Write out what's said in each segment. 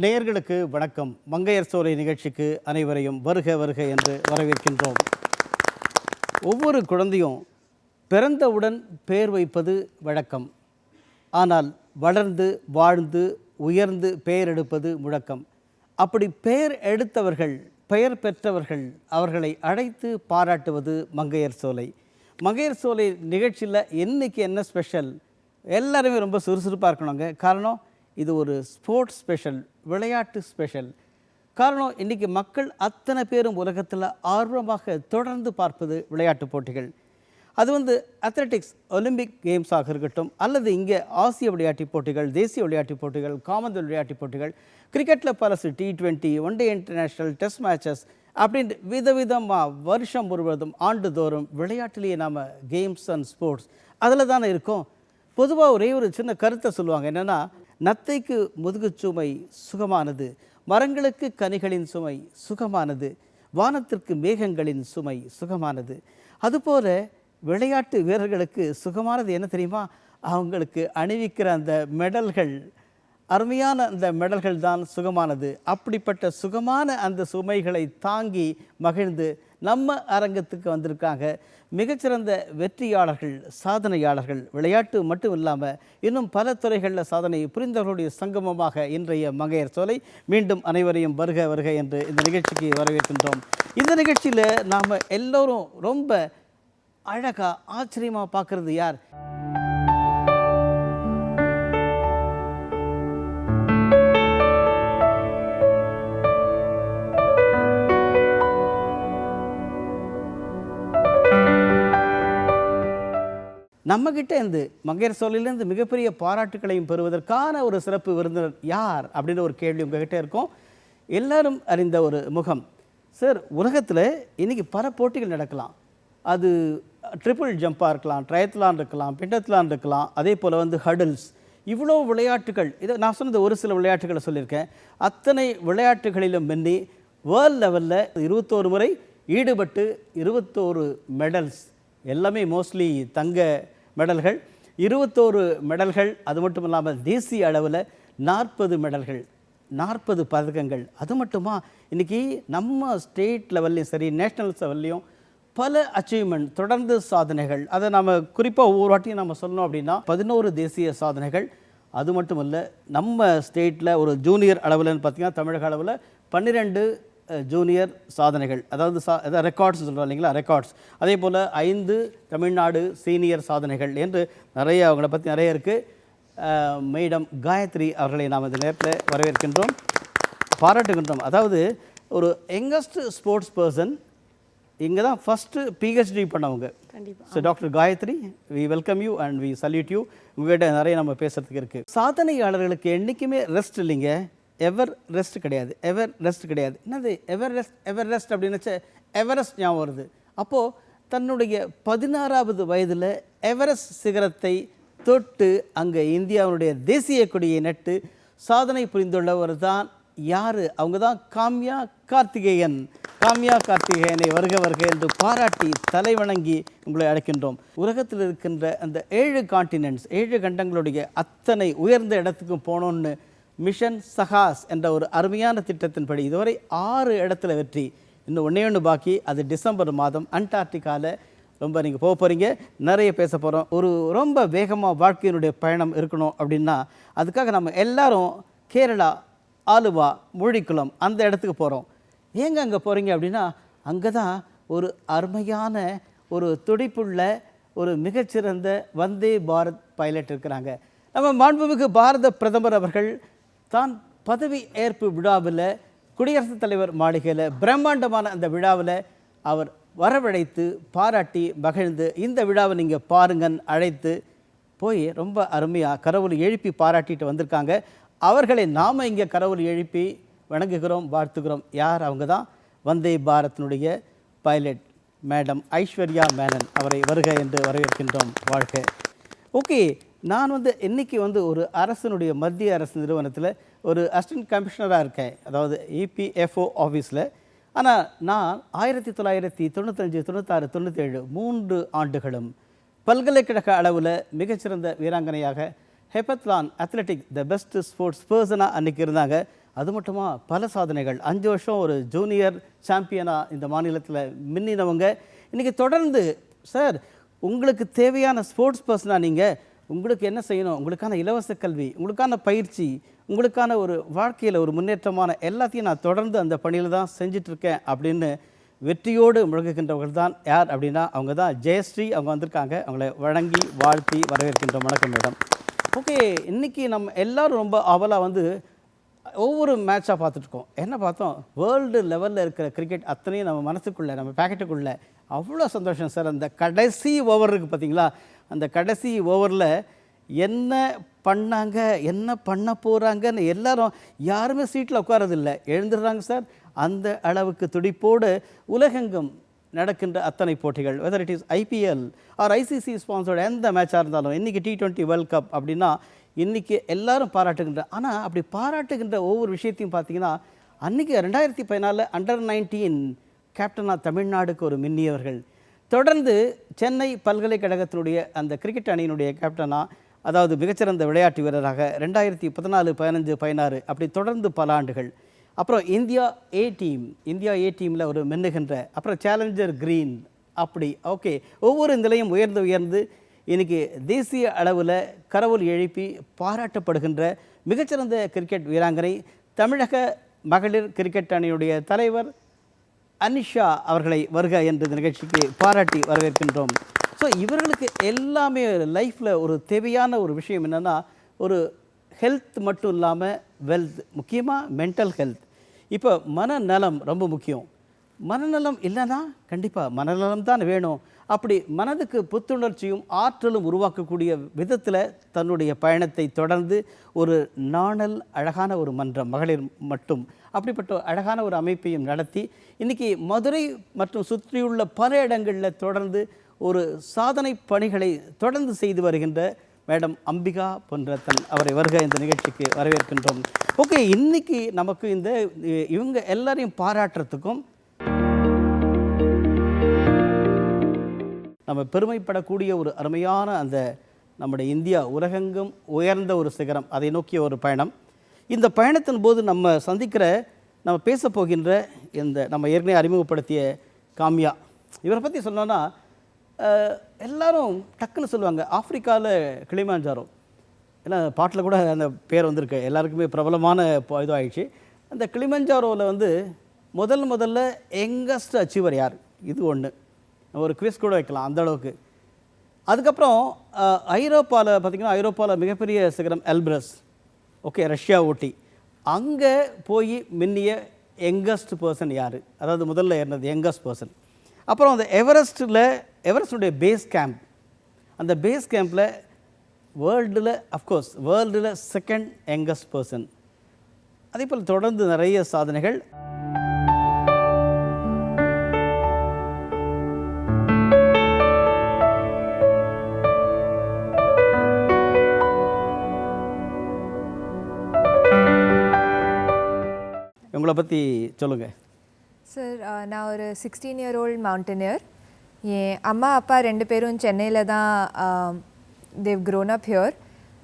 நேயர்களுக்கு வணக்கம். மங்கையர் சோலை நிகழ்ச்சிக்கு அனைவரையும் வருக வருக என்று வரவேற்கின்றோம். ஒவ்வொரு குழந்தையும் பிறந்தவுடன் பெயர் வைப்பது வழக்கம். ஆனால் வளர்ந்து வாழ்ந்து உயர்ந்து பெயர் எடுப்பது முழக்கம். அப்படி பெயர் எடுத்தவர்கள், பெயர் பெற்றவர்கள், அவர்களை அழைத்து பாராட்டுவது மங்கையர் சோலை. மங்கையர் சோலை நிகழ்ச்சியில் இன்றைக்கி என்ன ஸ்பெஷல்? எல்லாருமே ரொம்ப சுறுசுறுப்பாக இருக்கணுங்க. காரணம், இது ஒரு ஸ்போர்ட்ஸ் ஸ்பெஷல், விளையாட்டு ஸ்பெஷல். காரணம், இன்றைக்கி மக்கள் அத்தனை பேரும் உலகத்தில் ஆர்வமாக தொடர்ந்து பார்ப்பது விளையாட்டு போட்டிகள். அது அத்லெட்டிக்ஸ், ஒலிம்பிக் கேம்ஸாக இருக்கட்டும், அல்லது இங்கே ஆசிய விளையாட்டு போட்டிகள், தேசிய விளையாட்டு போட்டிகள், காமன்வெல்த் விளையாட்டு போட்டிகள், கிரிக்கெட்டில் பலசு T20, one day international, test matches அப்படின்ட்டு விதவிதமாக வருஷம் முழுவதும் ஆண்டுதோறும் விளையாட்டிலேயே நாம் கேம்ஸ் அண்ட் ஸ்போர்ட்ஸ் அதில் தானே இருக்கோம். பொதுவாக ஒரே ஒரு சின்ன கருத்தை சொல்லுவாங்க, என்னென்னா, நத்தைக்கு முதுகுச்சுமை சுகமானது, மரங்களுக்கு கனிகளின் சுமை சுகமானது, வானத்திற்கு மேகங்களின் சுமை சுகமானது. அதுபோல் விளையாட்டு வீரர்களுக்கு சுகமானது என்ன தெரியுமா? அவங்களுக்கு அணிவிக்கிற அந்த மெடல்கள், அருமையான அந்த மெடல்கள் தான் சுகமானது. அப்படிப்பட்ட சுகமான அந்த சுமைகளை தாங்கி மகிழ்ந்து நம்ம அரங்கத்துக்கு வந்திருக்காங்க மிகச்சிறந்த வெற்றியாளர்கள், சாதனையாளர்கள். விளையாட்டு மட்டும் இல்லாமல் இன்னும் பல துறைகளில் சாதனை புரிந்தவர்களுடைய சங்கமமாக இன்றைய மங்கையர் சோலை. மீண்டும் அனைவரையும் வருக வருக என்று இந்த நிகழ்ச்சிக்கு வரவேற்கின்றோம். இந்த நிகழ்ச்சியில் நாம் எல்லோரும் ரொம்ப அழகாக ஆச்சரியமாக பார்க்குறது யார்? நம்மக்கிட்ட இருந்து மங்கையர் சோலையிலேருந்து மிகப்பெரிய பாராட்டுகளையும் பெறுவதற்கான ஒரு சிறப்பு விருந்தினர் யார் அப்படின்னு ஒரு கேள்வி உங்ககிட்ட இருக்கும். எல்லாரும் அறிந்த ஒரு முகம். சார், உலகத்தில் இன்றைக்கி பல போட்டிகள் நடக்கலாம். அது ட்ரிபிள் ஜம்பாக இருக்கலாம், ட்ரையத்லான் இருக்கலாம், பென்டத்லான் இருக்கலாம், அதே போல் ஹடல்ஸ், இவ்வளோ விளையாட்டுகள். இதை நான் சொன்னது ஒரு சில விளையாட்டுகளை சொல்லியிருக்கேன். அத்தனை விளையாட்டுகளிலும் வென்றி வேர்ல்ட் லெவலில் 21 முறை ஈடுபட்டு 21 மெடல்ஸ், எல்லாமே மோஸ்ட்லி தங்க மெடல்கள், 21 மெடல்கள். அது மட்டும் இல்லாமல் தேசிய அளவில் 40 மெடல்கள், 40 பதக்கங்கள். அது மட்டுமா, இன்றைக்கி நம்ம ஸ்டேட் லெவல்லையும் சரி, நேஷ்னல் லெவல்லையும் பல அச்சீவ்மெண்ட், தொடர்ந்து சாதனைகள். அதை நம்ம குறிப்பாக ஒவ்வொரு வாட்டியும் நம்ம சொல்லணும் அப்படின்னா 11 தேசிய சாதனைகள். அது மட்டும் இல்லை, நம்ம ஸ்டேட்டில் ஒரு ஜூனியர் அளவில்னு பார்த்திங்கன்னா தமிழக அளவில் 12 ஜூனியர் சாதனைகள், அதாவது ரெக்கார்ட்ஸ் சொல்கிறோம் இல்லைங்களா, ரெக்கார்ட்ஸ். அதே போல் 5 தமிழ்நாடு சீனியர் சாதனைகள் என்று நிறைய, அவங்கள பற்றி நிறைய இருக்குது. மேடம் காயத்ரி அவர்களை நாம் இந்த நேரத்தில் வரவேற்கின்றோம், பாராட்டுகின்றோம். அதாவது ஒரு யங்கஸ்ட் ஸ்போர்ட்ஸ் பர்சன், இங்கே தான் ஃபஸ்ட்டு PhD பண்ணவங்க. So doctor Gayathri, we welcome you and we salute you. உங்கள்கிட்ட நிறைய நம்ம பேசுகிறதுக்கு இருக்குது. சாதனையாளர்களுக்கு என்றைக்குமே ரெஸ்ட் இல்லைங்க, எவர் ரெஸ்ட் கிடையாது, எவர் ரெஸ்ட் கிடையாது. என்னது எவர் ரெஸ்ட்? எவர் ரெஸ்ட் அப்படின்னு எவரெஸ்ட் ஞாபகம் வருது. அப்போது தன்னுடைய 16வது வயதில் எவரெஸ்ட் சிகரத்தை தொட்டு அங்கே இந்தியாவுடைய தேசிய கொடியை நட்டு சாதனை புரிந்துள்ளவர் தான் யார்? அவங்க தான் காம்யா கார்த்திகேயன். காம்யா கார்த்திகேயனை வருக வருக என்று பாராட்டி தலைவணங்கி உங்களை அழைக்கின்றோம். உலகத்தில் இருக்கின்ற அந்த 7 கான்டினென்ட்ஸ், 7 கண்டங்களுடைய அத்தனை உயர்ந்த இடத்துக்கும் போனோன்னு மிஷன் சகாஸ் என்ற ஒரு அருமையான திட்டத்தின்படி இதுவரை 6 இடத்துல வெற்றி. இன்னும் ஒன்று பாக்கி. அது டிசம்பர் மாதம் அண்டார்டிகாவில் ரொம்ப நீங்கள் போக போகிறீங்க, நிறைய பேச போகிறோம். ஒரு ரொம்ப வேகமாக வாழ்க்கையினுடைய பயணம் இருக்கணும் அப்படின்னா அதுக்காக நம்ம எல்லாரும் கேரளா, ஆலுவா, முழிக்குளம் அந்த இடத்துக்கு போகிறோம். ஏங்க அங்கே போகிறீங்க அப்படின்னா, அங்கே தான் ஒரு அருமையான ஒரு துடிப்புள்ள ஒரு மிகச்சிறந்த வந்தே பாரத் பைலட் இருக்கிறாங்க. நம்ம மாண்புமிகு பாரத பிரதமர் அவர்கள் தான் பதவி ஏற்பு விழாவில் குடியரசுத் தலைவர் மாளிகையில் பிரம்மாண்டமான அந்த விழாவில் அவர் வரவழைத்து பாராட்டி மகிழ்ந்து, இந்த விழாவை நீங்கள் பாருங்கன்னு அழைத்து போய் ரொம்ப அருமையாக கரவொலி எழுப்பி பாராட்டிட்டு வந்திருக்காங்க. அவர்களை நாம் இங்கே கரவொலி எழுப்பி வணங்குகிறோம், வாழ்த்துகிறோம். யார்? அவங்க தான் வந்தே பாரத்தினுடைய பைலட் மேடம் ஐஸ்வர்யா மேனன். அவரை வருக என்று வரவேற்கின்றோம். வாழ்க. ஓகே, நான் இன்றைக்கி ஒரு அரசனுடைய, மத்திய அரசு நிறுவனத்தில் ஒரு அசிஸ்டன்ட் கமிஷனராக இருக்கேன், அதாவது EPFO ஆஃபீஸில். ஆனால் நான் 1995, 96, 97 3 ஆண்டுகளும் பல்கலைக்கழக அளவில் மிகச்சிறந்த வீராங்கனையாக ஹெபத்லான் அத்லெட்டிக் த பெஸ்ட் ஸ்போர்ட்ஸ் பர்சனாக அன்றைக்கி இருந்தாங்க. அது மட்டுமா பல சாதனைகள் 5 வருஷம் ஒரு ஜூனியர் சாம்பியனாக இந்த மாநிலத்தில் மின்னினவங்க. இன்றைக்கி தொடர்ந்து சார் உங்களுக்கு தேவையான ஸ்போர்ட்ஸ் பர்சனாக நீங்கள் உங்களுக்கு என்ன செய்யணும், உங்களுக்கான இலவச கல்வி, உங்களுக்கான பயிற்சி, உங்களுக்கான ஒரு வாழ்க்கையில் ஒரு முன்னேற்றமான எல்லாத்தையும் நான் தொடர்ந்து அந்த பணியில் தான் செஞ்சிட்ருக்கேன் அப்படின்னு வெற்றியோடு முழங்குகின்றவர்கள் தான் யார் அப்படின்னா அவங்க தான் ஜெயஸ்ரீ. அவங்க வந்திருக்காங்க. அவங்கள வழங்கி வாழ்த்தி வரவேற்கின்ற வணக்கம் மேடம். ஓகே, இன்றைக்கி நம்ம எல்லோரும் ரொம்ப அவலாக வந்து ஒவ்வொரு மேட்சாக பார்த்துட்ருக்கோம். என்ன பார்த்தோம், வேர்ல்டு லெவலில் இருக்கிற கிரிக்கெட் அத்தனையும் நம்ம மனசுக்குள்ளே நம்ம பேக்கெட்டுக்குள்ளே அவ்வளோ சந்தோஷம் சார். அந்த கடைசி ஓவர் இருக்குது பார்த்தீங்களா, அந்த கடைசி ஓவரில் என்ன பண்ணாங்க என்ன பண்ண போகிறாங்கன்னு எல்லாரும் யாருமே சீட்டில் உட்காரதில்லை, எழுந்துடுறாங்க சார். அந்த அளவுக்கு துடிப்போடு உலகெங்கும் நடக்கின்ற அத்தனை போட்டிகள், whether it is IPL or ICC sponsored எந்த மேட்சாக இருந்தாலும், இன்றைக்கி T20 வேர்ல்ட் கப் அப்படின்னா இன்றைக்கி எல்லாரும் பாராட்டுகின்ற, ஆனால் அப்படி பாராட்டுகின்ற ஒவ்வொரு விஷயத்தையும் பார்த்தீங்கன்னா அன்றைக்கி 2014 அண்டர் 19 கேப்டனாக தமிழ்நாடுக்கு ஒரு மின்னியவர்கள், தொடர்ந்து சென்னை பல்கலைக்கழகத்தினுடைய அந்த கிரிக்கெட் அணியினுடைய கேப்டனாக, அதாவது மிகச்சிறந்த விளையாட்டு வீரராக 2014, 15, 16 அப்படி தொடர்ந்து பல ஆண்டுகள். அப்புறம் இந்தியா ஏ டீமில் ஒரு மின்னுகின்ற, அப்புறம் சேலஞ்சர் கிரீன் அப்படி. ஓகே, ஒவ்வொரு நிலையும் உயர்ந்து இன்றைக்கி தேசிய அளவில் கரவொலி எழுப்பி பாராட்டப்படுகின்ற மிகச்சிறந்த கிரிக்கெட் வீராங்கனை, தமிழக மகளிர் கிரிக்கெட் அணியுடைய தலைவர் அனிஷா அவர்களை வருக என்ற நிகழ்ச்சிக்கு பாராட்டி வரவேற்கின்றோம். ஸோ இவர்களுக்கு எல்லாமே லைஃப்பில் ஒரு தேவையான ஒரு விஷயம் என்னென்னா, ஒரு ஹெல்த் மட்டும் இல்லாமல் வெல்த், முக்கியமாக மென்டல் ஹெல்த். இப்போ மனநலம் ரொம்ப முக்கியம். மனநலம் இல்லைன்னா கண்டிப்பாக மனநலம் தான் வேணும். அப்படி மனதுக்கு புத்துணர்ச்சியும் ஆற்றலும் உருவாக்கக்கூடிய விதத்தில் தன்னுடைய பயணத்தை தொடர்ந்து ஒரு நாணல் அழகான ஒரு மன்றம், மகளிர் மட்டும் அப்படிப்பட்ட அழகான ஒரு அமைப்பையும் நடத்தி இன்றைக்கி மதுரை மற்றும் சுற்றியுள்ள பல இடங்களில் தொடர்ந்து ஒரு சாதனை பணிகளை தொடர்ந்து செய்து வருகின்ற மேடம் அம்பிகா பொன்ரத்தன் அவரை வருக இந்த நிகழ்ச்சிக்கு வரவேற்கின்றோம். ஓகே, இன்றைக்கி நமக்கு இவங்க எல்லாரையும் பாராட்டுறதுக்கும் நம்ம பெருமைப்படக்கூடிய ஒரு அருமையான அந்த நம்முடைய இந்தியா உலகெங்கும் உயர்ந்த ஒரு சிகரம், அதை நோக்கிய ஒரு பயணம். இந்த பயணத்தின் போது நம்ம பேச போகின்ற இந்த நம்ம ஏற்கனவே அறிமுகப்படுத்திய காம்யா, இவரை பற்றி சொன்னோன்னா எல்லாரும் டக்குன்னு சொல்லுவாங்க ஆஃப்ரிக்காவில் கிளிமாஞ்சாரோ, ஏன்னா பாட்டில் கூட அந்த பேர் வந்திருக்கு, எல்லாருக்குமே பிரபலமான இதுவாகிடுச்சு. அந்த கிளிமஞ்சாரோவில் வந்து முதல்ல யங்கஸ்ட் அச்சீவர் யார், இது ஒன்று ஒரு குவிஸ் கூட வைக்கலாம் அந்த அளவுக்கு. அதுக்கப்புறம் ஐரோப்பாவில் பார்த்திங்கன்னா, ஐரோப்பாவில் மிகப்பெரிய சிகரம் எல்ப்ரஸ், ஓகே, ரஷ்யா ஊட்டி, அங்கே போய் மின்னிய யங்கஸ்ட் பர்சன் யார், அதாவது முதல்ல ஏறினது யங்கஸ்ட் பர்சன். அப்புறம் அந்த எவரெஸ்டுடைய பேஸ் கேம்ப், அந்த பேஸ் கேம்பில் வேர்ல்டில் செகண்ட் யங்கஸ்ட் பர்சன். அதே போல் தொடர்ந்து நிறைய சாதனைகள். உங்களை பற்றி சொல்லுங்கள் சார். நான் ஒரு 16-year-old மவுண்டனியர். என் அம்மா அப்பா 2 பேரும் சென்னையில் தான் தேவ் க்ரோன் அப் ஹியர்.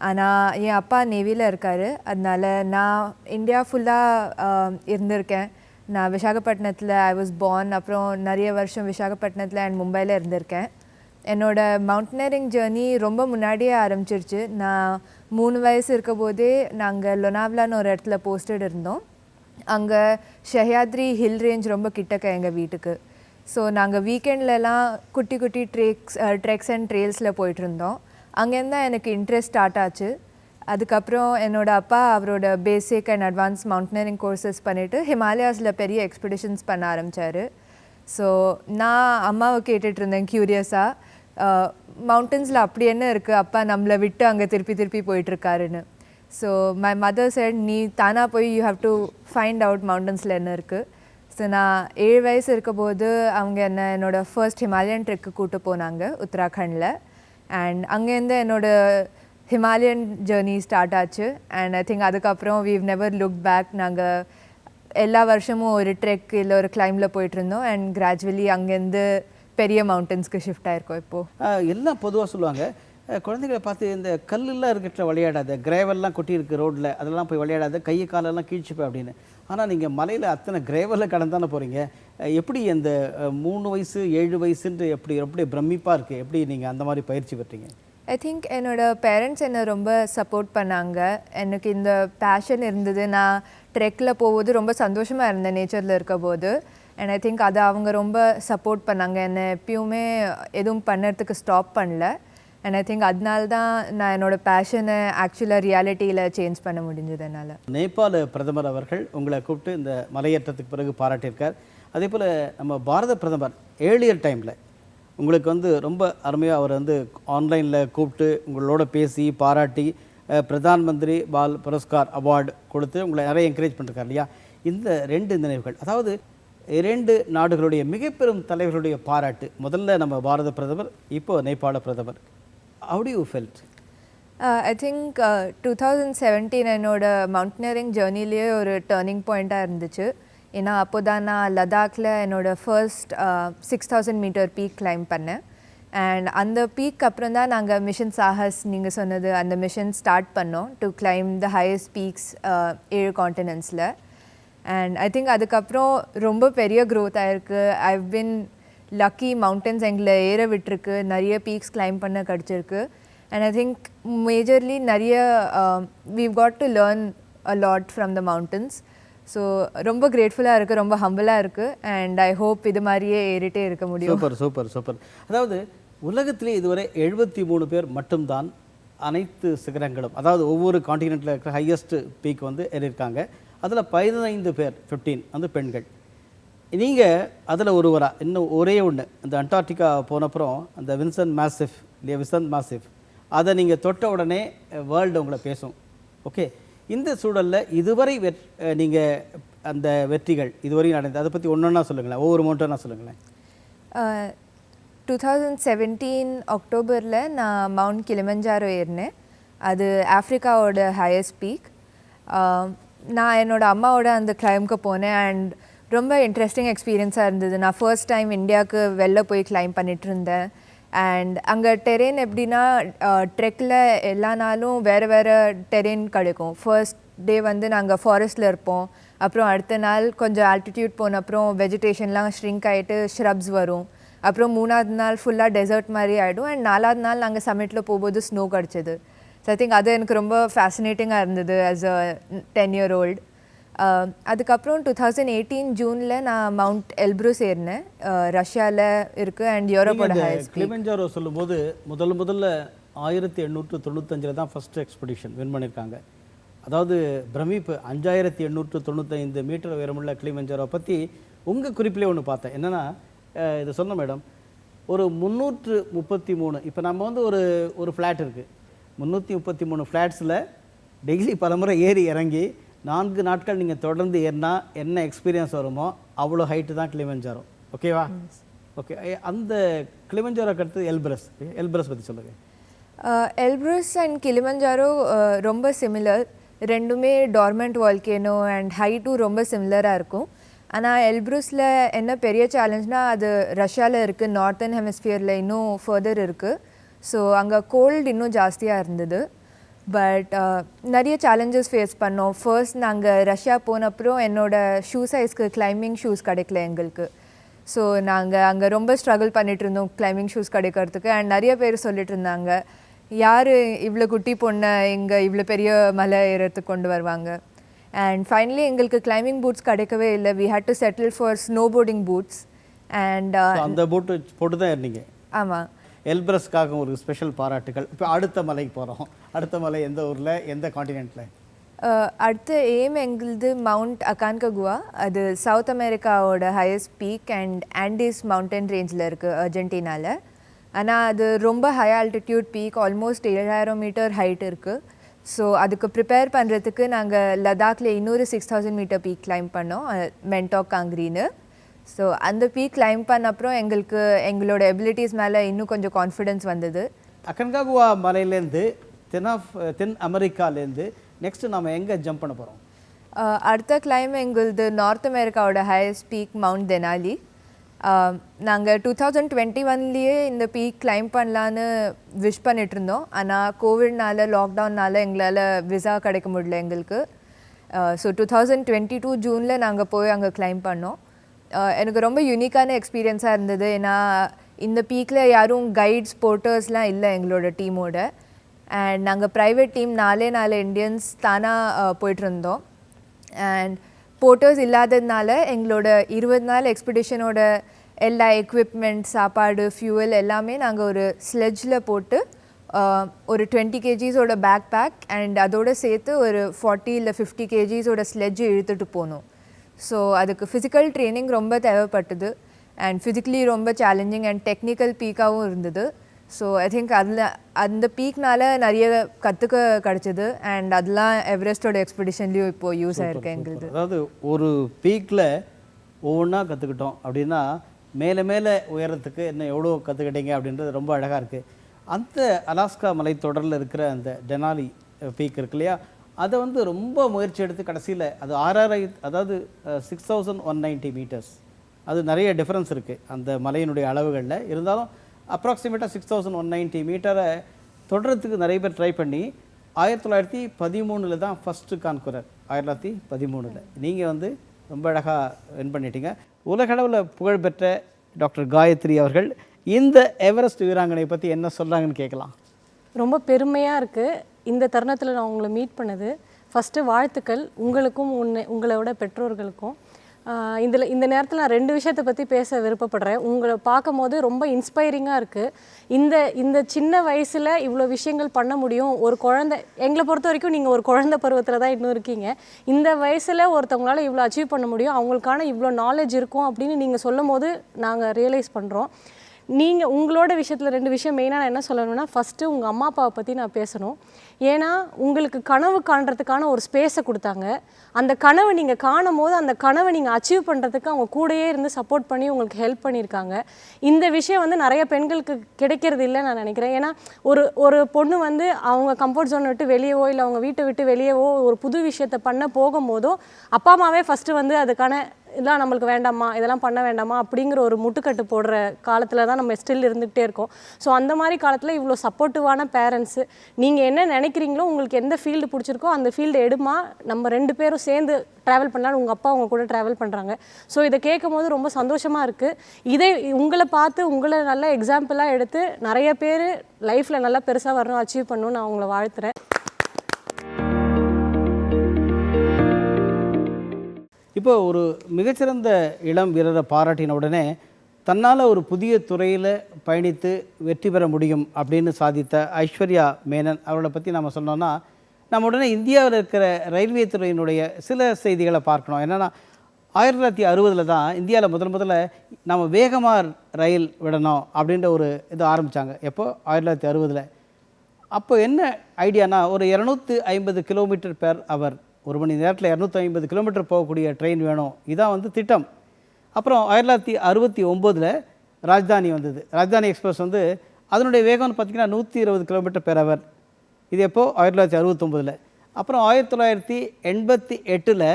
ஆனால் என் அப்பா நேவியில் இருக்கார். அதனால நான் இந்தியா ஃபுல்லாக இருந்திருக்கேன். நான் விசாகப்பட்டினத்தில் ஐ வாஸ் பார்ன். அப்புறம் நிறைய வருஷம் விசாகப்பட்டினத்தில் அண்ட் மும்பையில் இருந்திருக்கேன். என்னோடய மவுண்டனியரிங் ஜேர்னி ரொம்ப முன்னாடியே ஆரம்பிச்சிருச்சு. நான் 3 வயசு இருக்க போதே நாங்கள் லொனாவ்லான்னு ஒரு இடத்துல போஸ்டட் இருந்தோம். அங்கே ஷஹ்யாத்ரி ஹில் ரேஞ்ச் ரொம்ப கிட்டக்க எங்கள் வீட்டுக்கு. ஸோ நாங்கள் வீக்கெண்ட்லலாம் குட்டி ட்ரெக்ஸ் அண்ட் ட்ரெயில்ஸில் போயிட்டுருந்தோம். அங்கேருந்து தான் எனக்கு இன்ட்ரெஸ்ட் ஸ்டார்ட் ஆச்சு. அதுக்கப்புறம் என்னோடய அப்பா அவரோட பேசிக் அண்ட் அட்வான்ஸ் மவுண்டனியரிங் கோர்சஸ் பண்ணிவிட்டு ஹிமாலயாஸில் பெரிய எக்ஸ்பெடிஷன்ஸ் பண்ண ஆரம்பித்தார். ஸோ நான் அம்மாவை கேட்டுட்டு இருந்தேன் க்யூரியஸாக, மவுண்டன்ஸில் அப்படி என்ன இருக்குது, அப்பா நம்மளை விட்டு அங்கே திருப்பி போயிட்டுருக்காருன்னு. ஸோ மை மதர் செட், நீ தானாக போய் you have to find out மவுண்டன்ஸில் என்ன இருக்குது. ஸோ நான் 7 வயசு இருக்கும்போது அவங்க என்னோடய ஃபர்ஸ்ட் ஹிமாலயன் ட்ரெக்கு கூப்பிட்டு போனாங்க உத்தராகண்டில். அண்ட் அங்கேருந்து என்னோடய ஹிமாலயன் ஜேர்னி ஸ்டார்ட் ஆச்சு. அண்ட் ஐ திங்க் அதுக்கப்புறம் வீவ் நெவர் லுக் பேக். நாங்கள் எல்லா வருஷமும் ஒரு ட்ரெக் இல்லை ஒரு கிளைம்பில் போயிட்டுருந்தோம். அண்ட் கிராஜுவலி அங்கேருந்து பெரிய மவுண்டன்ஸ்க்கு ஷிஃப்ட் ஆகிருக்கோம். இப்போது எல்லாம் பொதுவாக சொல்லுவாங்க குழந்தைகளை பார்த்து இந்த கல்லெல்லாம் இருக்கிற விளையாடாத, கிரேவல்லாம் கொட்டியிருக்கு ரோட்டில், அதெல்லாம் போய் விளையாடாத, கையை காலெல்லாம் கீழ்ச்சிப்பேன் அப்படின்னு. ஆனால் நீங்கள் மலையில் அத்தனை கிரேவலில் கடந்து தானே போகிறீங்க. எப்படி அந்த 3 வயசு 7 வயசுன்ட்டு எப்படி எப்படி பிரமிப்பாக இருக்குது, எப்படி நீங்கள் அந்த மாதிரி பயிற்சி பெற்றீங்க? ஐ திங்க் என்னோட பேரண்ட்ஸ் என்னை ரொம்ப சப்போர்ட் பண்ணாங்க. எனக்கு இந்த பேஷன் இருந்தது. நான் ட்ரெக்கில் போகும்போது ரொம்ப சந்தோஷமாக இருந்தேன் நேச்சரில் இருக்க போது. அண்ட் ஐ திங்க் அதை அவங்க ரொம்ப சப்போர்ட் பண்ணாங்க. என்னை எப்பயுமே எதுவும் பண்ணுறதுக்கு ஸ்டாப் பண்ணல. அண்ட் ஐ திங்க் அதனால தான் நான் என்னோடய பேஷனை ஆக்சுவலாக ரியாலிட்டியில் சேஞ்ச் பண்ண முடிஞ்சது என்னால். நேபாள பிரதமர் அவர்கள் உங்களை கூப்பிட்டு இந்த மலையேற்றத்துக்கு பிறகு பாராட்டியிருக்கார். அதே போல் நம்ம பாரத பிரதமர் ஏர்லியர் டைமில் உங்களுக்கு வந்து ரொம்ப அருமையாக அவர் வந்து ஆன்லைனில் கூப்பிட்டு உங்களோட பேசி பாராட்டி பிரதான் மந்திரி பால் புரஸ்கார் அவார்டு கொடுத்து உங்களை நிறைய என்கரேஜ் பண்ணிருக்கார் இல்லையா? இந்த 2 நினைவுகள், அதாவது 2 நாடுகளுடைய மிக பெரும் தலைவர்களுடைய பாராட்டு, முதல்ல நம்ம பாரத பிரதமர், இப்போ நேபாள பிரதமர். How do you felt? I think 2017 என்னோட மவுண்டனியரிங் ஜேர்னிலேயே ஒரு டேர்னிங் பாயிண்ட்டாக இருந்துச்சு. ஏன்னா அப்போ தான் நான் லடாக்கில் என்னோட ஃபர்ஸ்ட் 6000 மீட்டர் பீக் கிளைம் பண்ணேன். அண்ட் அந்த பீக் அப்புறம் தான் நாங்கள் மிஷன் சாஹஸ், நீங்கள் சொன்னது, அந்த மிஷன் ஸ்டார்ட் பண்ணோம் to climb the highest peaks 7 காண்டினென்ட்ஸில். அண்ட் ஐ திங்க் அதுக்கப்புறம் ரொம்ப பெரிய க்ரோத் ஆகிருக்கு. ஐவ் பின் லக்கி, மவுண்டன்ஸ் எங்களை ஏற விட்டுருக்கு, நிறைய பீக்ஸ் கிளைம் பண்ண கிடச்சிருக்கு. அண்ட் ஐ திங்க் மேஜர்லி நிறைய we've got to learn a lot from the mountains. So ரொம்ப கிரேட்ஃபுல்லாக இருக்குது, ரொம்ப ஹம்பிளாக இருக்குது. அண்ட் ஐ ஹோப் இது மாதிரியே ஏறிட்டே இருக்க முடியும். Super super super. அதாவது உலகத்திலே இதுவரை 73 பேர் மட்டும்தான் அனைத்து சிகரங்களும், அதாவது ஒவ்வொரு காண்டினென்ட்டில் இருக்கிற ஹையஸ்ட் பீக் வந்து ஏறியிருக்காங்க. அதில் 15 பேர் 15 வந்து பெண்கள். நீங்கள் அதில் ஒருவராக, இன்னும் ஒரே ஒன்று, அந்த அண்டார்டிகா போனப்புறம் அந்த வின்சென்ட் மாசிஃப் இல்லையா, வின்சென்ட் மாசிஃப், அதை நீங்கள் தொட்ட உடனே வேர்ல்டு உங்களை பேசும். ஓகே, இந்த சூழலில் இதுவரை நீங்கள் அந்த வெற்றிகள் இதுவரை நடந்தது, அதை பற்றி ஒன்றா சொல்லுங்களேன், ஒவ்வொரு மவுண்டனா சொல்லுங்களேன். 2017 அக்டோபரில் நான் மவுண்ட் கிளிமஞ்சாரோ ஏறினேன். அது ஆஃப்ரிக்காவோட ஹையஸ்ட் பீக். நான் என்னோட அம்மாவோட அந்த கிளைம்க்கு போனேன். அண்ட் ரொம்ப இன்ட்ரெஸ்டிங் எக்ஸ்பீரியன்ஸாக இருந்தது. நான் ஃபர்ஸ்ட் டைம் இந்தியாவுக்கு வெளில போய் கிளைம் பண்ணிட்டு இருந்தேன். அண்ட் அங்கே டெரெயின் எப்படின்னா, ட்ரெக்கில் எல்லா நாளும் வேறு வேறு டெரெயின் கிடைக்கும். ஃபர்ஸ்ட் டே வந்து நாங்கள் ஃபாரஸ்ட்டில் இருப்போம். அப்புறம் அடுத்த நாள் கொஞ்சம் ஆல்டிடியூட் போன அப்புறம் வெஜிடேஷன்லாம் ஷ்ரிங்க் ஆகிட்டு ஷ்ரப்ஸ் வரும். அப்புறம் 3ஆவது நாள் ஃபுல்லாக டெசர்ட் மாதிரி ஆகிடும். அண்ட் 4ஆவது நாள் நாங்கள் சமிட்டில் போகும்போது ஸ்னோ கிடச்சிது. ஸோ ஐ திங்க் அது எனக்கு ரொம்ப ஃபேசினேட்டிங்காக இருந்தது ஆஸ் அ 10-year-old. அதுக்கப்புறம் 2018 ஜூனில் நான் மவுண்ட் எல்ப்ரூஸ் ஏறினேன். ரஷ்யாவில் இருக்குது அண்ட் யூரோப்போட ஹையஸ்ட். கிளிமஞ்சாரோ சொல்லும்போது முதல்ல 1895 தான் ஃபர்ஸ்ட் எக்ஸ்பெடிஷன் வின் பண்ணியிருக்காங்க. அதாவது பிரமிப்பு, 5895 மீட்டர் உயரமுள்ள கிளிமஞ்சாரோ பற்றி உங்கள் குறிப்பிலே ஒன்று பார்த்தேன். என்னென்னா, இதை சொன்ன மேடம், ஒரு 333, இப்போ நம்ம வந்து ஒரு ஃப்ளாட் இருக்குது, 333 ஃப்ளாட்ஸில் டெய்லி பலமுறை ஏறி இறங்கி 4 நாட்கள் நீங்கள் தொடர்ந்து ஏறினா என்ன எக்ஸ்பீரியன்ஸ் வருமோ அவ்வளோ ஹைட்டு தான் கிளிமஞ்சாரோ. ஓகேவா? ஓகே, அந்த கிளிமஞ்சாரோக்கு அடுத்து எல்ப்ரஸ் பற்றி சொல்லுங்கள். எல்ப்ரஸ் அண்ட் கிளிமஞ்சாரோ ரொம்ப சிமிலர். ரெண்டுமே டார்மெண்ட் வால்கேனோ அண்ட் ஹைட்டும் ரொம்ப சிமிலராக இருக்கும். ஆனால் எல்ப்ரூஸில் என்ன பெரிய சேலஞ்ச்னால், அது ரஷ்யாவில் இருக்குது, நார்த்தன் ஹெமிஸ்பியரில் இன்னும் ஃபர்தர் இருக்குது. ஸோ அங்கே கோல்டு இன்னும் ஜாஸ்தியாக இருந்தது. பட் நிறைய சேலஞ்சஸ் ஃபேஸ் பண்ணோம். ஃபர்ஸ்ட் நாங்கள் ரஷ்யா போனப்புறம் என்னோடய ஷூ சைஸ்க்கு கிளைம்பிங் ஷூஸ் கிடைக்கல எங்களுக்கு. ஸோ நாங்கள் அங்கே ரொம்ப ஸ்ட்ரகிள் பண்ணிகிட்டு இருந்தோம் கிளைம்பிங் ஷூஸ் கிடைக்கிறதுக்கு. அண்ட் நிறைய பேர் சொல்லிட்டு இருந்தாங்க, யார் இவ்வளோ குட்டி பொண்ணை இங்கே இவ்வளோ பெரிய மலை ஏறத்துக்கு கொண்டு வருவாங்க. அண்ட் ஃபைனலி எங்களுக்கு கிளைம்பிங் பூட்ஸ் கிடைக்கவே இல்லை. We had to settle for snowboarding boots. And அந்த பூட்டு போட்டு தான் இருந்தீங்க? ஆமாம். எல்ப்ரஸ்க்காக ஒரு ஸ்பெஷல் பாராட்டுகள். இப்போ அடுத்த மலைக்கு போகிறோம். அடுத்த மலை எந்த ஊரில், எந்த காண்டினென்ட்டில்? அடுத்த எய்ம் எங்களுது மவுண்ட் அகான்ககுவா. அது சவுத் அமெரிக்காவோட highest peak and Andes mountain ரேஞ்சில் இருக்குது அர்ஜென்டினாவில். ஆனால் அது ரொம்ப high altitude peak, almost 7000 meter height இருக்குது. ஸோ அதுக்கு ப்ரிப்பேர் பண்ணுறதுக்கு நாங்கள் லடாக்கில் இன்னொரு 6000 மீட்டர் பீக் கிளைம் பண்ணோம், மென்டாக் காங்கிரின்னு. ஸோ அந்த பீக் கிளைம் பண்ண அப்புறம் எங்களுக்கு எங்களோட எபிலிட்டிஸ் மேலே இன்னும் கொஞ்சம் கான்ஃபிடென்ஸ் வந்தது. அகன்காகுவா மலையிலேருந்து தென் அமெரிக்காலேருந்து நெக்ஸ்ட்டு நம்ம எங்கே ஜம்ப் பண்ண போகிறோம்? அடுத்த கிளைம் எங்களுது நார்த் அமெரிக்காவோட ஹையஸ்ட் பீக் மவுண்ட் தெனாலி. நாங்கள் 2021லேயே இந்த பீக் கிளைம் பண்ணலான்னு விஷ் பண்ணிட்டு இருந்தோம். ஆனால் கோவிட்னால லாக்டவுன்னால எங்களால் விசா கிடைக்க முடியல எங்களுக்கு. ஸோ 2022 ஜூனில் நாங்கள் போய் அங்கே கிளைம் பண்ணோம். எனக்கு ரொம்ப யூனிக்கான எக்ஸ்பீரியன்ஸாக இருந்தது. ஏன்னா இந்த பீக்கில் யாரும் கைட்ஸ் போர்ட்டர்ஸ்லாம் இல்லை எங்களோட டீமோட. அண்ட் நாங்கள் ப்ரைவேட் டீம் 4 இண்டியன்ஸ் தானாக போய்ட்டுருந்தோம். அண்ட் போர்ட்டர்ஸ் இல்லாததுனால எங்களோட 20 நாள் எக்ஸ்பிடிஷனோட எல்லா எக்விப்மெண்ட், சாப்பாடு, ஃபியூவல் எல்லாமே நாங்கள் ஒரு ஸ்லெட்ஜில் போட்டு ஒரு 20 kgsோட பேக் பேக் அண்ட் அதோடு சேர்த்து ஒரு 40 இல்லை 50 kgsோட ஸ்லெட்ஜ் இழுத்துட்டு போனோம். ஸோ அதுக்கு ஃபிசிக்கல் ட்ரைனிங் ரொம்ப தேவைப்பட்டது அண்ட் ஃபிசிக்கலி ரொம்ப சேலஞ்சிங் அண்ட் டெக்னிக்கல் பீக்காகவும் இருந்தது. ஸோ ஐ திங்க் அதில் அந்த பீக்னால நிறைய கற்றுக்க கிடச்சிது அண்ட் அதெல்லாம் எவரெஸ்டோட எக்ஸ்பெடிஷன்லேயும் இப்போது யூஸ் ஆகிருக்கு எங்களுக்கு. அதாவது ஒரு பீக்கில் ஒவ்வொன்றா கற்றுக்கிட்டோம் அப்படின்னா மேலே மேலே உயரத்துக்கு என்ன எவ்வளோ கற்றுக்கிட்டீங்க அப்படின்றது ரொம்ப அழகாக இருக்குது. அந்த அலாஸ்கா மலைத்தொடரில் இருக்கிற அந்த டெனாலி பீக் இருக்கு இல்லையா, அதை வந்து ரொம்ப முயற்சி எடுத்து கடைசியில் அது 6000 அதாவது 6190 மீட்டர்ஸ். அது நிறைய டிஃப்ரென்ஸ் இருக்குது அந்த மலையினுடைய அளவுகளில். இருந்தாலும் அப்ராக்சிமேட்டாக 6190 மீட்டரை தொடரத்துக்கு நிறைய பேர் ட்ரை பண்ணி 1913 தான் ஃபஸ்ட்டு கான்குரர். 1913 நீங்கள் வந்து ரொம்ப அழகாக வின் பண்ணிட்டீங்க. உலகளவில் புகழ்பெற்ற டாக்டர் காயத்ரி அவர்கள் இந்த எவரெஸ்ட் வீராங்கனை பற்றி என்ன சொல்கிறாங்கன்னு கேட்கலாம். ரொம்ப பெருமையாக இருக்குது இந்த தருணத்தில் நான் உங்களை மீட் பண்ணது. ஃபஸ்ட்டு வாழ்த்துக்கள் உங்களுக்கும் உங்களோட பெற்றோர்களுக்கும். இந்த நேரத்தில் நான் 2 விஷயத்தை பற்றி பேச விருப்பப்படுறேன். உங்களை பார்க்கும் போது ரொம்ப இன்ஸ்பைரிங்காக இருக்குது. இந்த சின்ன வயசில் இவ்வளோ விஷயங்கள் பண்ண முடியும். ஒரு குழந்தை, எங்களை பொறுத்த வரைக்கும் நீங்கள் ஒரு குழந்தை பருவத்தில் தான் இன்னும் இருக்கீங்க. இந்த வயசில் ஒருத்தவங்களால இவ்வளோ அச்சீவ் பண்ண முடியும், அவங்களுக்கான இவ்வளோ நாலேஜ் இருக்கும் அப்படின்னு நீங்கள் சொல்லும் போது நாங்கள் ரியலைஸ் பண்ணுறோம். நீங்கள் உங்களோட விஷயத்தில் 2 விஷயம் மெயினாக நான் என்ன சொல்லணும்னா, ஃபஸ்ட்டு உங்கள் அம்மா அப்பாவை பற்றி நான் பேசணும். ஏன்னா உங்களுக்கு கனவு காண்றதுக்கான ஒரு ஸ்பேஸை கொடுத்தாங்க. அந்த கனவை நீங்கள் காணும் போது அந்த கனவை நீங்கள் அச்சீவ் பண்ணுறதுக்கு அவங்க கூடயே இருந்து சப்போர்ட் பண்ணி உங்களுக்கு ஹெல்ப் பண்ணியிருக்காங்க. இந்த விஷயம் வந்து நிறைய பெண்களுக்கு கிடைக்கிறது இல்லைன்னு நான் நினைக்கிறேன். ஏன்னா ஒரு பொண்ணு வந்து அவங்க கம்ஃபர்ட் ஜோனை விட்டு வெளியவோ இல்லை அவங்க வீட்டை விட்டு வெளியவோ ஒரு புது விஷயத்தை பண்ண போகும்போதோ அப்பா அம்மாவே ஃபஸ்ட்டு வந்து அதுக்கான இதெல்லாம் நம்மளுக்கு வேண்டாமா, இதெல்லாம் பண்ண வேண்டாமா அப்படிங்கிற ஒரு முட்டுக்கட்டு போடுற காலத்தில் தான் நம்ம ஸ்டில் இருந்துகிட்டே இருக்கோம். ஸோ அந்த மாதிரி காலத்தில் இவ்வளோ சப்போர்ட்டிவான பேரண்ட்ஸு, நீங்கள் என்ன நினைக்கிறீங்களோ, உங்களுக்கு எந்த ஃபீல்டு பிடிச்சிருக்கோ அந்த ஃபீல்டு எடுமா, நம்ம 2 பேரும் சேர்ந்து ட்ராவல் பண்ணலான்னு உங்கள் அப்பா அவங்க கூட ட்ராவல் பண்ணுறாங்க. ஸோ இதை கேட்கும் போது ரொம்ப சந்தோஷமாக இருக்குது. இதை உங்களை பார்த்து உங்களை நல்ல எக்ஸாம்பிளாக எடுத்து நிறைய பேர் லைஃப்பில் நல்லா பெருசாக வரணும், அச்சீவ் பண்ணணும்னு நான் உங்களை வாழ்த்துறேன். இப்போ ஒரு மிகச்சிறந்த இளம் வீரரை பாராட்டின உடனே தன்னால் ஒரு புதிய துறையில் பயணித்து வெற்றி பெற முடியும் அப்படின்னு சாதித்த ஐஸ்வர்யா மேனன் அவர்களை பற்றி நம்ம சொன்னோன்னா, நம்ம உடனே இந்தியாவில் இருக்கிற ரயில்வே துறையினுடைய சில செய்திகளை பார்க்கணும். என்னென்னா 1960 தான் இந்தியாவில் முதல்ல நம்ம வேகமாக ரயில் விடணும் அப்படின்ற ஒரு இது ஆரம்பித்தாங்க. எப்போ 1960. அப்போ என்ன ஐடியானா, ஒரு 250 km/h, ஒரு மணி நேரத்தில் 250 கிலோமீட்டர் போகக்கூடிய ட்ரெயின் வேணும். இதான் வந்து திட்டம். அப்புறம் 1969 ராஜ்தானி வந்தது. ராஜ்தானி எக்ஸ்பிரஸ் வந்து அதனுடைய வேகம்னு பார்த்திங்கன்னா 120 km/h. இது எப்போது 1969. அப்புறம் 1988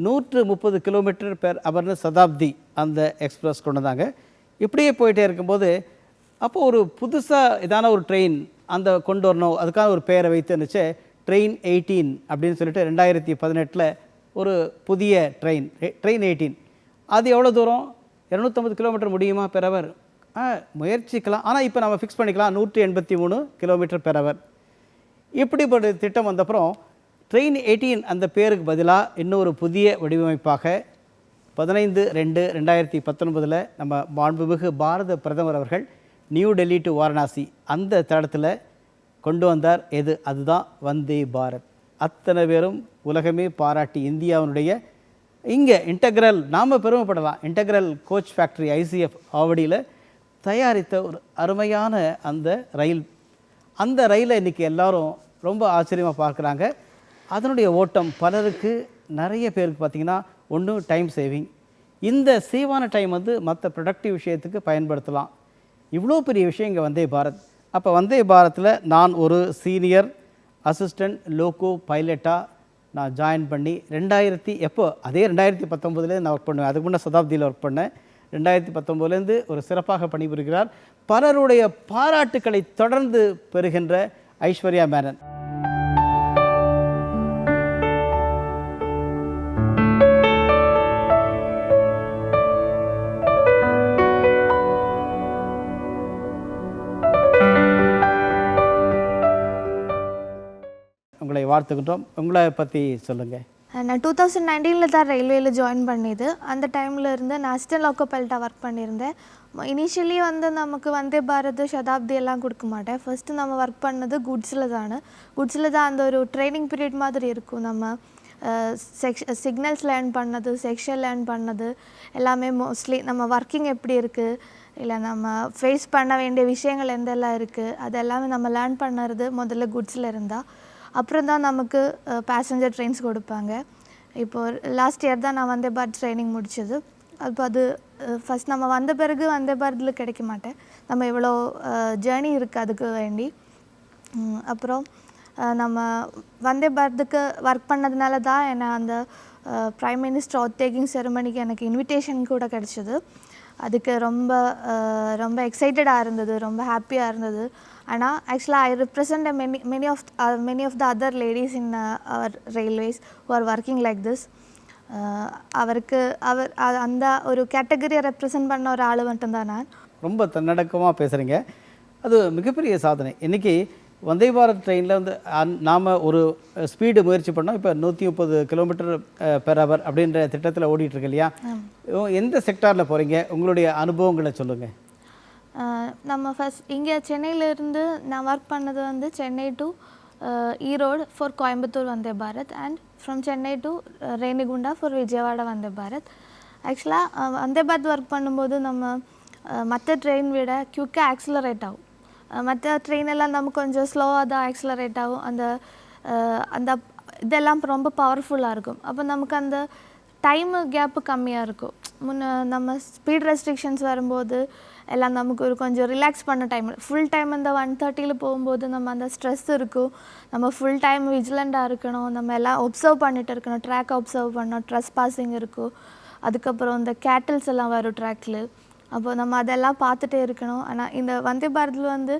130 km/h சதாப்தி அந்த எக்ஸ்பிரஸ் கொண்டு வந்தாங்க. இப்படியே போயிட்டே இருக்கும்போது அப்போது ஒரு புதுசாக இதான ஒரு ட்ரெயின் அந்த கொண்டு வரணும், அதுக்கான ஒரு பெயரை வைத்து இருந்துச்சு ட்ரெயின் 18 அப்படின்னு சொல்லிட்டு 2018 ஒரு புதிய ட்ரெயின் 18. அது எவ்வளோ தூரம்? 250 km முடியுமா பெர் ஹவர்? முயற்சிக்கலாம். ஆனால் இப்போ நம்ம ஃபிக்ஸ் பண்ணிக்கலாம் 183 km/h. இப்படிப்பட்ட திட்டம் வந்தப்புறம் ட்ரெயின் 18 அந்த பேருக்கு பதிலாக இன்னொரு புதிய வடிவமைப்பாக 15/2/2019 நம்ம மாண்புமிகு பாரத பிரதமர் அவர்கள் நியூ டெல்லி டு வாரணாசி அந்த தடத்தில் கொண்டு வந்தார். அதுதான் வந்தே பாரத். அத்தனை பேரும் உலகமே பாராட்டி இந்தியாவினுடைய இங்கே இன்டெக்ரல், நாம் பெருமைப்படலாம், இன்டெக்ரல் கோச் ஃபேக்ட்ரி ICF ஆவடியில் தயாரித்த ஒரு அருமையான அந்த ரயில். அந்த ரயிலை இன்றைக்கி எல்லோரும் ரொம்ப ஆச்சரியமாக பார்க்குறாங்க. அதனுடைய ஓட்டம் பலருக்கு, நிறைய பேருக்கு பார்த்திங்கன்னா ஒன்று டைம் சேவிங். இந்த சேவான டைம் வந்து மற்ற ப்ரொடக்டிவ் விஷயத்துக்கு பயன்படுத்தலாம். இவ்வளோ பெரிய விஷயம் இங்கே வந்தே பாரத். அப்போ வந்தே பாரத்தில் நான் ஒரு சீனியர் அசிஸ்டண்ட் லோக்கோ பைலட்டாக நான் ஜாயின் பண்ணி 2019 நான் ஒர்க் பண்ணுவேன். அதுக்கு முன்னே சதாப்தியில் ஒர்க் பண்ணேன். 2019லேருந்து ஒரு சிறப்பாக பணிபுரிகிறார். பலருடைய பாராட்டுக்களை தொடர்ந்து பெறுகின்ற ஐஸ்வர்யா மேனன். உங்களை வாழ்த்துக்கின்றோம். உங்களை பற்றி சொல்லுங்கள். நான் 2019 தான் ரயில்வேல ஜாயின் பண்ணிது. அந்த டைமில் இருந்து நான் அசிஸ்டன்ட் லோக்கோ பைலட்டாக ஒர்க் பண்ணியிருந்தேன். இனிஷியலி வந்து நமக்கு வந்தே பாரத் சதாப்தி எல்லாம் கொடுக்க மாட்டேன். ஃபஸ்ட்டு நம்ம ஒர்க் பண்ணது குட்ஸில் தான் அந்த ஒரு ட்ரைனிங் பீரியட் மாதிரி இருக்கும். நம்ம சிக்னல்ஸ் லேர்ன் பண்ணது, செக்ஷன் லேர்ன் பண்ணது எல்லாமே மோஸ்ட்லி நம்ம ஒர்க்கிங் எப்படி இருக்குது, இல்லை நம்ம ஃபேஸ் பண்ண வேண்டிய விஷயங்கள் எந்தெல்லாம் இருக்குது, அது எல்லாமே நம்ம லேர்ன் பண்ணுறது முதல்ல குட்ஸில் இருந்தால். அப்புறம் தான் நமக்கு பேசஞ்சர் ட்ரெயின்ஸ் கொடுப்பாங்க. இப்போது லாஸ்ட் இயர் தான் நான் வந்தே பாரத் ட்ரைனிங் முடிச்சது. அப்போ அது ஃபஸ்ட் நம்ம வந்த பிறகு வந்தே பாரத்தில் கிடைக்க மாட்டேன். நம்ம இவ்வளோ ஜேர்னி இருக்குது அதுக்கு வேண்டி. அப்புறம் நம்ம வந்தே பாரத்துக்கு ஒர்க் பண்ணதுனால தான் என்னை அந்த ப்ரைம் மினிஸ்டர் அவுட் டேக்கிங் செரமனிக்கு எனக்கு இன்விடேஷன் கூட கிடச்சிது. அதுக்கு ரொம்ப ரொம்ப எக்ஸைட்டடாக இருந்தது, ரொம்ப ஹாப்பியாக இருந்தது. ஆனால் ஆக்சுவலாக ஐ represent many of the other ladies in our railways who are working like this. அவர் அந்த ஒரு கேட்டகரியை ரெப்ரசன்ட் பண்ண ஒரு ஆள் மட்டும்தான் நான். ரொம்ப தன்னடக்கமாக பேசுகிறீங்க. அது மிகப்பெரிய சாதனை. இன்றைக்கி வந்தே பாரத் ட்ரெயினில் வந்து நாம் ஒரு ஸ்பீடு முயற்சி பண்ணோம். இப்போ 130 கிலோமீட்டர் பெர் ஹவர் அப்படின்ற திட்டத்தில் ஓடிட்டுருக்கு இல்லையா? எந்த செக்டாரில் போகிறீங்க? உங்களுடைய அனுபவங்களை சொல்லுங்கள். நம்ம ஃபஸ்ட் இங்கே சென்னையிலேருந்து நான் ஒர்க் பண்ணது வந்து Chennai to Erode for Coimbatore Vande Bharat and from Chennai to Renigunta for Vijayawada Vande Bharat. ஆக்சுவலாக வந்தே பாரத் ஒர்க் பண்ணும்போது நம்ம மற்ற ட்ரெயின் விட குயிக்காக ஆக்சிலரேட் ஆகும். மற்ற ட்ரெயினெல்லாம் நம்ம கொஞ்சம் ஸ்லோவாக தான் ஆக்சிலரேட் ஆகும். அந்த அந்த இதெல்லாம் ரொம்ப பவர்ஃபுல்லாக இருக்கும். அப்போ நமக்கு அந்த டைமு கேப்பு கம்மியாக இருக்கும். நம்ம ஸ்பீட் ரெஸ்ட்ரிக்ஷன்ஸ் வரும்போது எல்லாம் நமக்கு ஒரு கொஞ்சம் ரிலாக்ஸ் பண்ண டைம். ஃபுல் டைம் இந்த 130 போகும்போது நம்ம அந்த ஸ்ட்ரெஸ் இருக்கும். நம்ம ஃபுல் டைம் விஜிலண்டாக இருக்கணும். நம்ம எல்லாம் ஒப்சர்வ் பண்ணிட்டு இருக்கணும். ட்ராக் ஒப்சர்வ் பண்ணணும். ட்ரெஸ் பாசிங் இருக்கும். அதுக்கப்புறம் இந்த கேட்டில்ஸ் எல்லாம் வரும் ட்ராக்கில். அப்போ நம்ம அதெல்லாம் பார்த்துட்டே இருக்கணும். ஆனால் இந்த வந்தே பாரத்தில் வந்து